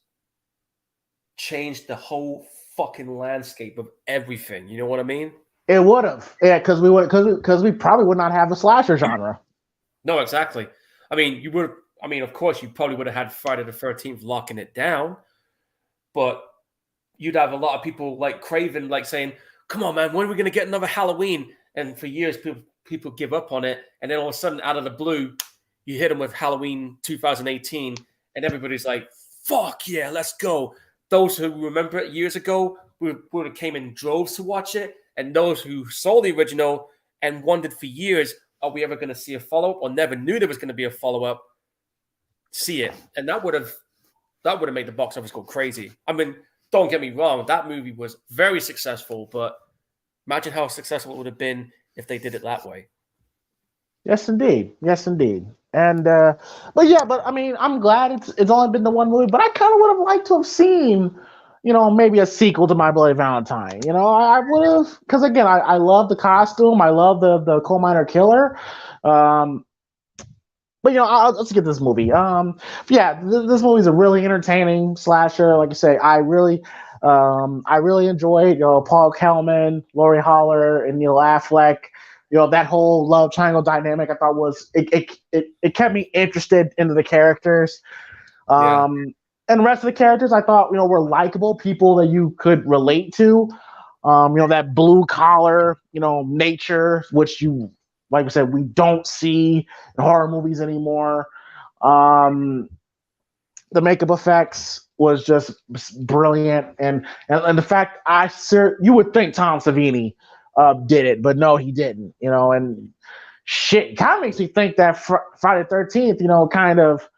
changed the whole fucking landscape of everything. You know what I mean? It would have, yeah, because we probably would not have the slasher genre. No, exactly. I mean, you would. I mean, of course, you probably would have had Friday the 13th locking it down, but you'd have a lot of people like Craven, like saying, "Come on, man, when are we going to get another Halloween?" And for years, people give up on it, and then all of a sudden, out of the blue, you hit them with Halloween 2018, and everybody's like, "Fuck yeah, let's go!" Those who remember it years ago would have came in droves to watch it, and those who saw the original and wondered for years, are we ever going to see a follow-up, or never knew there was going to be a follow-up, see it. And that would have made the box office go crazy. I mean, don't get me wrong, that movie was very successful, but imagine how successful it would have been if they did it that way. Yes, indeed. Yes, indeed. And but I mean, I'm glad it's only been the one movie, but I kind of would have liked to have seen, maybe a sequel to My Bloody Valentine. I would have, because again, I love the costume, I love the coal miner killer. But let's get this movie. Yeah, this movie is a really entertaining slasher. Like I say, I really enjoyed Paul Kellman, Laurie Haller, and Neil Affleck. That whole love triangle dynamic. I thought it kept me interested into the characters. And the rest of the characters, I thought were likable people that you could relate to. That blue collar nature, which like we said, we don't see in horror movies anymore. The makeup effects was just brilliant, and the fact you would think Tom Savini did it, but no, he didn't. And shit kind of makes me think that Friday the 13th, kind of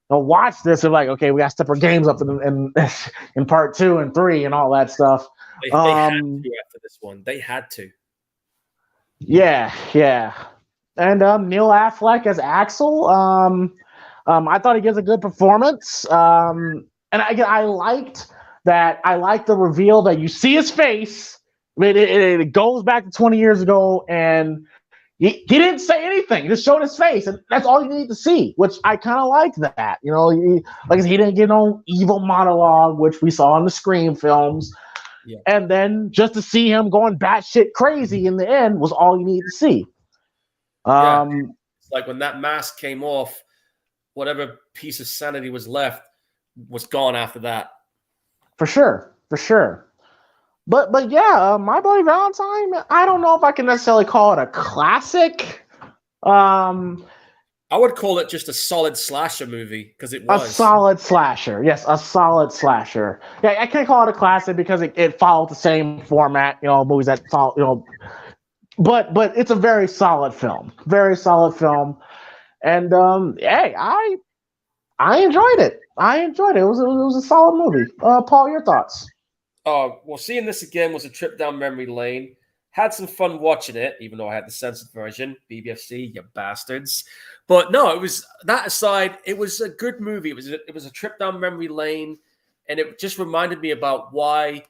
watch this and like, okay, we got to step our games up in part 2 and 3 and all that stuff. They had to after this one. They had to. Yeah. And Neil Affleck as Axel. I thought he gives a good performance. And again, I liked the reveal that you see his face. I mean, it goes back to 20 years ago, and he didn't say anything. He just showed his face, and that's all you need to see, which I kind of liked that. He didn't get no evil monologue, which we saw in the Scream films. Yeah. And then just to see him going batshit crazy in the end was all you need to see. It's like when that mask came off, whatever piece of sanity was left was gone after that. For sure. But yeah, My Bloody Valentine, I don't know if I can necessarily call it a classic. I would call it just a solid slasher movie because it was a solid slasher. Yes, a solid slasher. Yeah, I can't call it a classic because it followed the same format, movies that follow, but it's a very solid film. Very solid film. And hey, I enjoyed it. It was a solid movie. Paul, your thoughts? Well, seeing this again was a trip down memory lane. Had some fun watching it, even though I had the censored version. BBFC, you bastards. But no, it was that aside. It was a good movie. It was a trip down memory lane, and it just reminded me about why,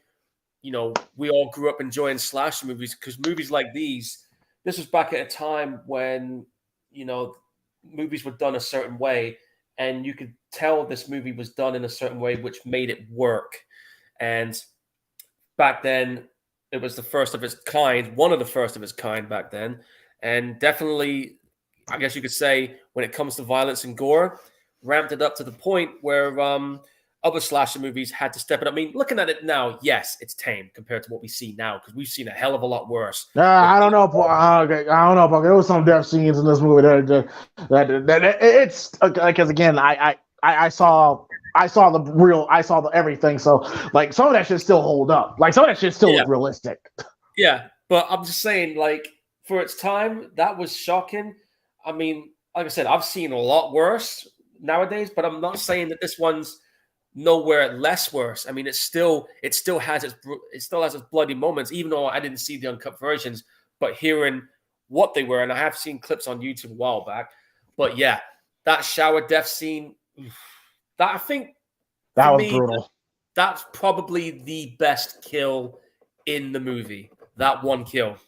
we all grew up enjoying slasher movies, because movies like these. This was back at a time when, movies were done a certain way, and you could tell this movie was done in a certain way, which made it work. And back then, it was the first of its kind, one of the first of its kind back then. And definitely, I guess you could say, when it comes to violence and gore, ramped it up to the point where other slasher movies had to step it up. I mean, looking at it now, yes, it's tame compared to what we see now, because we've seen a hell of a lot worse. I don't know. Okay, I don't know. But there was some death scenes in this movie that it's because again, I saw the everything. So like some of that shit still hold up. Like some of that shit still look realistic. Yeah, but I'm just saying, like for its time, that was shocking. I mean, like I said, I've seen a lot worse nowadays, but I'm not saying that this one's nowhere less worse. I mean, it still has its bloody moments, even though I didn't see the uncut versions. But hearing what they were, and I have seen clips on YouTube a while back. But yeah, that shower death scene, that I think that for was me, brutal. That's probably the best kill in the movie. That one kill,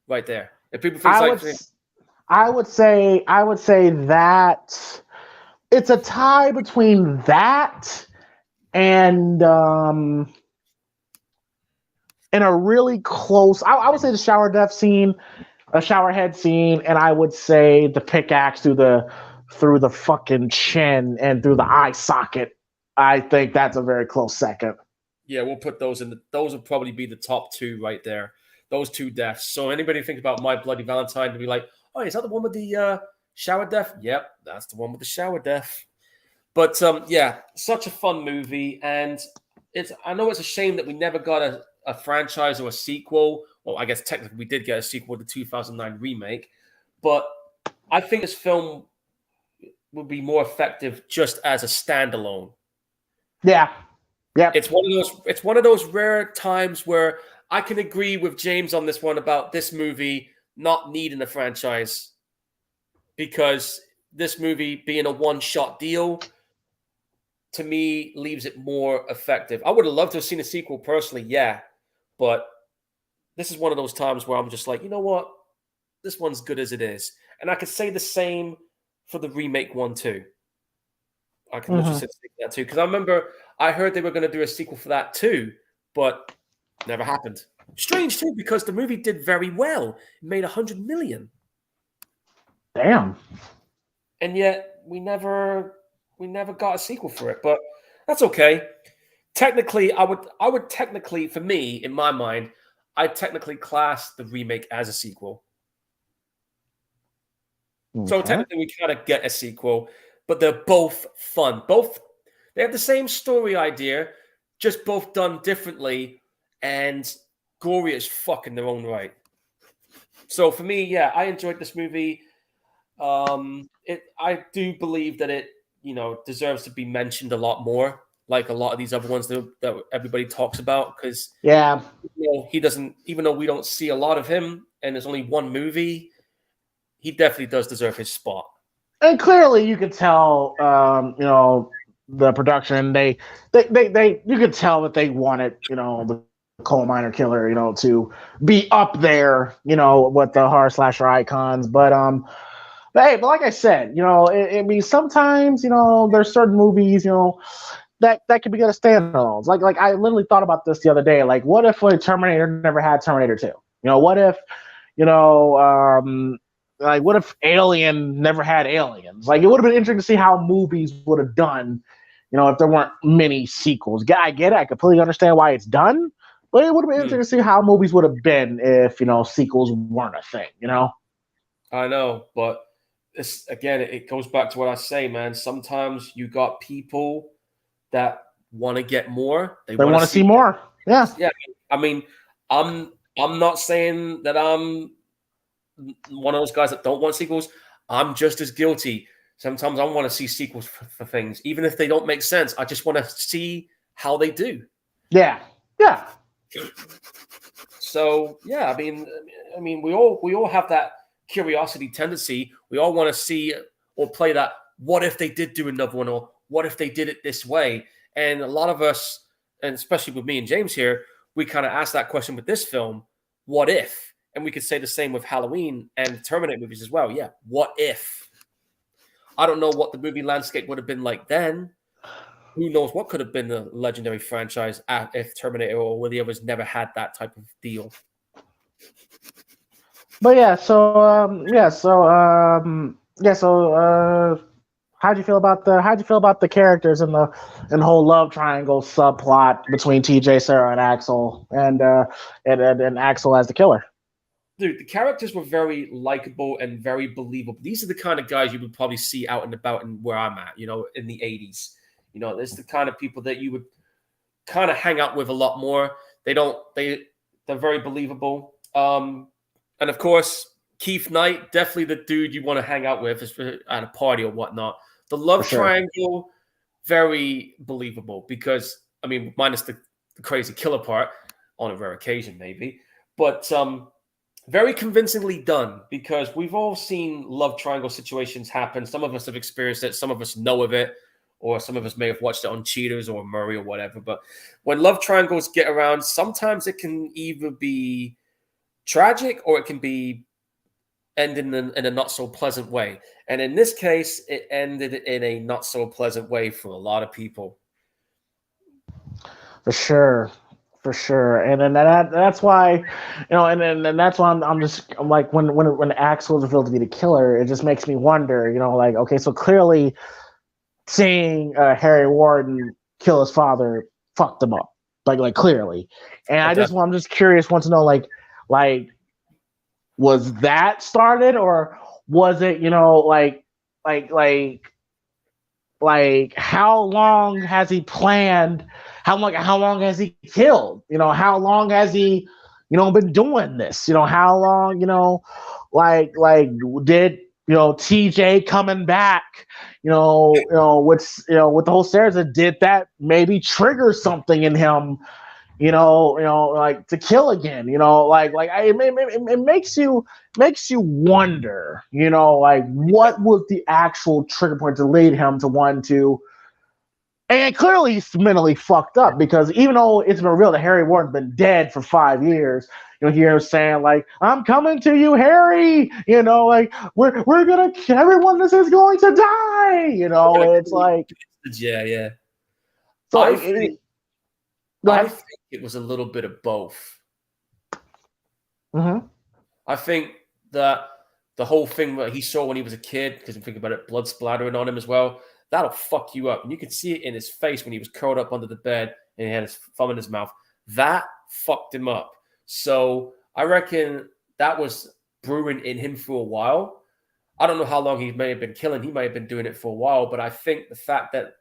right there. If people think I would say that it's a tie between that and in a really close. I would say the shower death scene, a shower head scene, and I would say the pickaxe through the fucking chin and through the eye socket. I think that's a very close second. Yeah, we'll put those in. Those would probably be the top two right there. Those two deaths. So anybody think about My Bloody Valentine to be like, oh, is that the one with the shower death? Yep, that's the one with the shower death. But yeah, such a fun movie, and I know it's a shame that we never got a franchise or a sequel. Well, I guess technically we did get a sequel to the 2009 remake, but I think this film would be more effective just as a standalone. Yeah. Yeah. It's one of those rare times where I can agree with James on this one about this movie not needing a franchise, because this movie being a one-shot deal to me leaves it more effective. I would have loved to have seen a sequel personally, yeah, but this is one of those times where I'm just like, you know what? This one's good as it is. And I could say the same for the remake one too. I can literally say that too, because I remember I heard they were going to do a sequel for that too, but never happened. Strange too, because the movie did very well. It made 100 million. Damn. And yet we never got a sequel for it, but that's okay. Technically, I would technically, for me, in my mind, I'd technically class the remake as a sequel. Okay. So technically we kind of get a sequel, but they're both fun. They have the same story idea, just both done differently and gory as fuck in their own right. So for me, yeah, I enjoyed this movie. I do believe that it, deserves to be mentioned a lot more, like a lot of these other ones that everybody talks about, because he doesn't, even though we don't see a lot of him and there's only one movie, he definitely does deserve his spot. And clearly you could tell, the production, they you could tell that they wanted, the coal miner killer, to be up there, with the horror slasher icons. But like I said, I mean, sometimes, there's certain movies, that could be good as standalones. Like I literally thought about this the other day. Like, what if Terminator never had Terminator 2? What if, like, what if Alien never had Aliens? Like, it would have been interesting to see how movies would have done, if there weren't many sequels. I get it. I completely understand why it's done. But it would have been interesting to see how movies would have been if, sequels weren't a thing, I know, but it goes back to what I say, man. Sometimes you got people that want to get more. They want to see more. Yeah. Yeah. I mean, I'm not saying that I'm one of those guys that don't want sequels. I'm just as guilty. Sometimes I want to see sequels for things, even if they don't make sense. I just want to see how they do. Yeah. Yeah. So yeah, I mean, we all have that curiosity tendency. We all want to see or play that. What if they did do another one, or what if they did it this way? And a lot of us, and especially with me and James here, we kind of ask that question with this film. What if? And we could say the same with Halloween and Terminator movies as well. Yeah, what if? I don't know what the movie landscape would have been like then, who knows what could have been the legendary franchise if Terminator or one of the others never had that type of deal. But how'd you feel about the characters and the whole love triangle subplot between TJ, Sarah, and Axel, and Axel as the killer? Dude, the characters were very likable and very believable. These are the kind of guys you would probably see out and about and where I'm at, in the 80s. There's the kind of people that you would kind of hang out with a lot more. They're very believable. And of course, Keith Knight, definitely the dude you want to hang out with at a party or whatnot. The love triangle, very believable because, minus the crazy killer part on a rare occasion maybe, but very convincingly done because we've all seen love triangle situations happen. Some of us have experienced it. Some of us know of it, or some of us may have watched it on Cheaters or Murray or whatever. But when love triangles get around, sometimes it can either be tragic or it can be ending in a not so pleasant way. And in this case, it ended in a not so pleasant way for a lot of people. For sure, and then that's why, and that's why I'm like when Axel is revealed to be the killer, it just makes me wonder, like, okay, so clearly seeing Harry Warden kill his father fucked him up, like clearly, and I'm just curious, want to know, like was that started or was it, like how long has he planned? How long has he killed? How long has he, been doing this? How long, like did TJ coming back, with the whole series, did that maybe trigger something in him, like to kill again, it makes you wonder, like what was the actual trigger point to lead him to want to. And clearly he's mentally fucked up because even though it's been revealed that Harry Warden's been dead for 5 years, you hear him saying like, "I'm coming to you, Harry." Like we're gonna, everyone this is going to die. It's like, yeah. So I think it was a little bit of both. Mm-hmm. I think that the whole thing that he saw when he was a kid, because I'm thinking about it, blood splattering on him as well, that'll fuck you up. And you could see it in his face when he was curled up under the bed and he had his thumb in his mouth. That fucked him up. So I reckon that was brewing in him for a while. I don't know how long he may have been killing. He may have been doing it for a while, but I think the fact that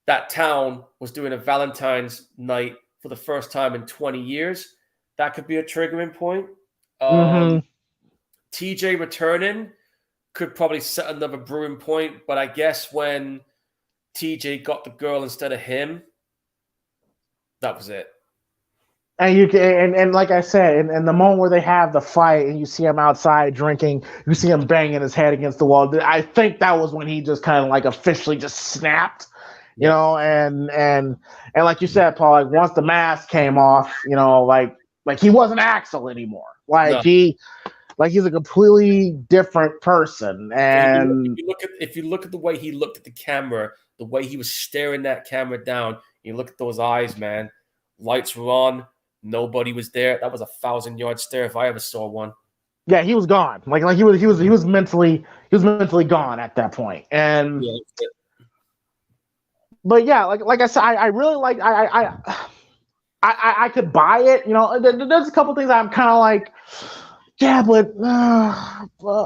that town was doing a Valentine's night for the first time in 20 years, that could be a triggering point. TJ returning could probably set another brewing point, but I guess when TJ got the girl instead of him, that was it. And you can, and like I said, in the moment where they have the fight and you see him outside drinking, you see him banging his head against the wall. I think that was when he just kind of like officially just snapped, and like you said, Paul, like once the mask came off, like he wasn't Axel anymore. Like he's a completely different person. And if you look at the way he looked at the camera, the way he was staring that camera down, you look at those eyes, man. Lights were on. Nobody was there. That was a 1,000-yard stare if I ever saw one. Yeah, he was gone. Like he was mentally gone at that point. And but yeah, like I said, I really like I could buy it. There's a couple things I'm kind of like, yeah, but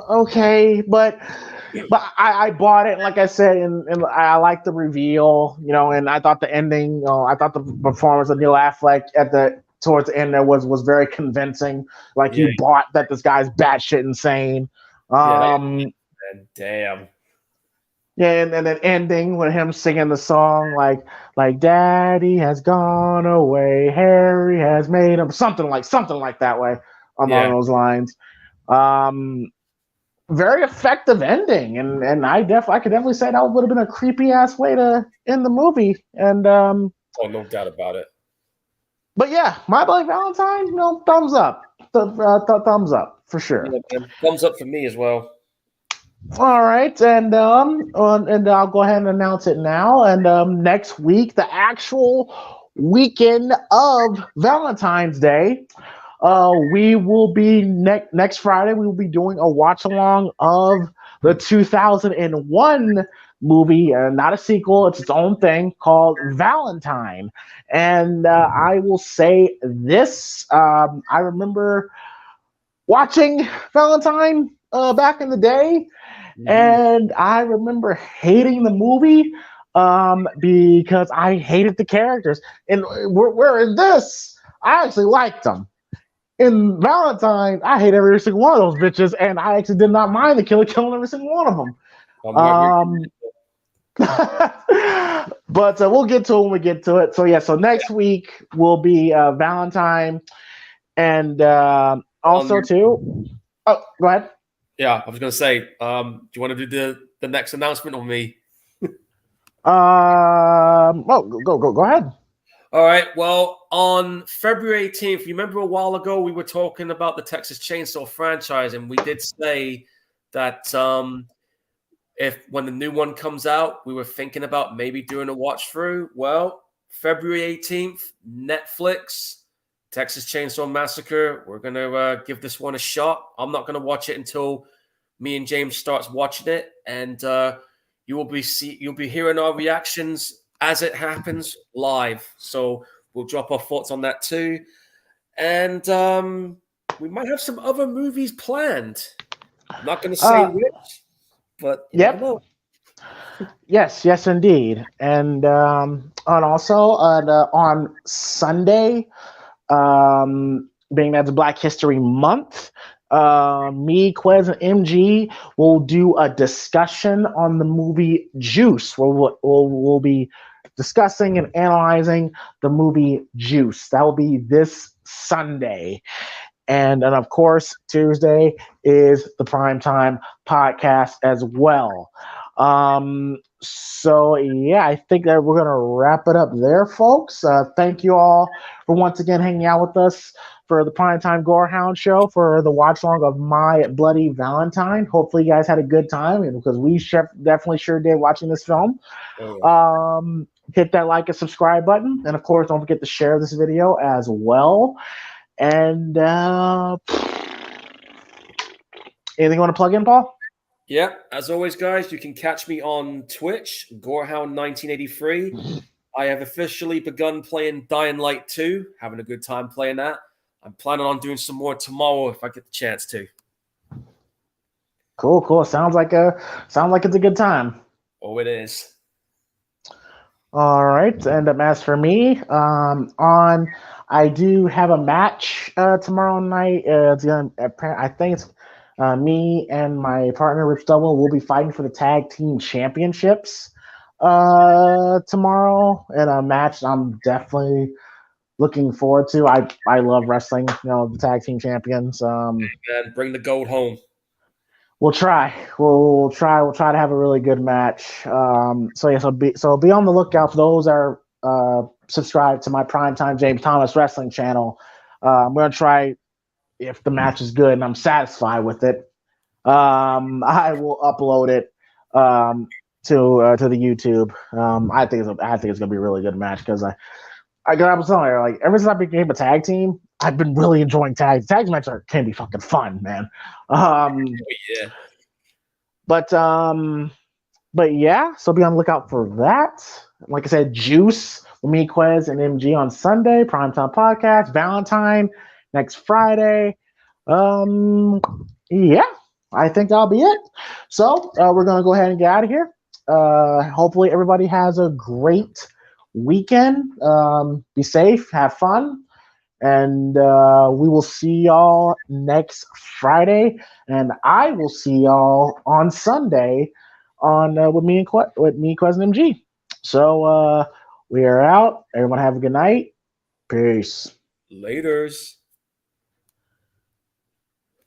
okay, but I bought it. And like I said, and I like the reveal, and I thought the ending, I thought the performance of Neil Affleck towards the end there was very convincing. Like you bought that this guy's batshit insane. Damn. Yeah, and then ending with him singing the song like Daddy has gone away, Harry has made him, something like that way along those lines. Very effective ending, and I could definitely say that would have been a creepy ass way to end the movie. And no doubt about it. But yeah, My Bloody Valentine, thumbs up, thumbs up for sure. Yeah, thumbs up for me as well. All right, and I'll go ahead and announce it now. And next week, the actual weekend of Valentine's Day, we will be next Friday. We will be doing a watch along of the 2001 movie, not a sequel. It's its own thing called Valentine. And I will say this: I remember watching Valentine back in the day, Mhm. and I remember hating the movie because I hated the characters. And where in this, I actually liked them. In Valentine, I hate every single one of those bitches, and I actually did not mind the killer killing every single one of them. I'm with you. Um, but we'll get to it when we get to it. So yeah, so next week will be Valentine, and also On too. Oh, go ahead. Yeah, I was going to say, do you want to do the next announcement or me? Oh, go ahead. All right. Well, on February 18th, you remember a while ago we were talking about the Texas Chainsaw franchise, and we did say that if when the new one comes out, we were thinking about maybe doing a watch through. Well, February 18th, Netflix, Texas Chainsaw Massacre. We're gonna give this one a shot. I'm not gonna watch it until me and James starts watching it, and you'll be hearing our reactions as it happens live. So we'll drop our thoughts on that too, and we might have some other movies planned. I'm not gonna say Uh, which, but you never yep. know. Yes, indeed. And also on Sunday, being that it's Black History Month, me, Quez, and MG will do a discussion on the movie Juice, where we'll be discussing and analyzing the movie Juice. That will be this Sunday. And of course, Tuesday is the Primetime podcast as well. So, yeah, I think that we're going to wrap it up there, folks. Thank you all for once again hanging out with us for the Primetime Gorehound show for the watch long of My Bloody Valentine. Hopefully, you guys had a good time because we definitely sure did watching this film. Oh yeah. Hit that like and subscribe button. And of course, don't forget to share this video as well. And anything you want to plug in, Paul? Yeah, as always, guys, you can catch me on Twitch, Gorehound1983. I have officially begun playing Dying Light 2, having a good time playing that. I'm planning on doing some more tomorrow if I get the chance to. Cool. Sounds like it's a good time. Oh, it is. All right. And as for me, on I do have a match tomorrow night. It's gonna I think it's me and my partner Rich Double will be fighting for the tag team championships tomorrow in a match I'm definitely looking forward to. I love wrestling, the tag team champions. And bring the gold home. We'll try. We'll try. We'll try to have a really good match. So yeah. So be on the lookout for those that are subscribed to my Primetime James Thomas Wrestling channel. I'm gonna try if the match is good and I'm satisfied with it. I will upload it to the YouTube. I think it's gonna be a really good match because I was telling her, like, ever since I became a tag team, I've been really enjoying tag matches can be fucking fun, man. Oh, yeah. But but yeah, so be on the lookout for that. Like I said, Juice with me, Quez, and MG on Sunday, Primetime Podcast, Valentine next Friday. Um, yeah, I think that'll be it. So we're gonna go ahead and get out of here. Hopefully everybody has a great weekend. Be safe, have fun, and we will see y'all next Friday. And I will see y'all on Sunday on with me and Quez and MG. So we are out. Everyone have a good night. Peace. Laters.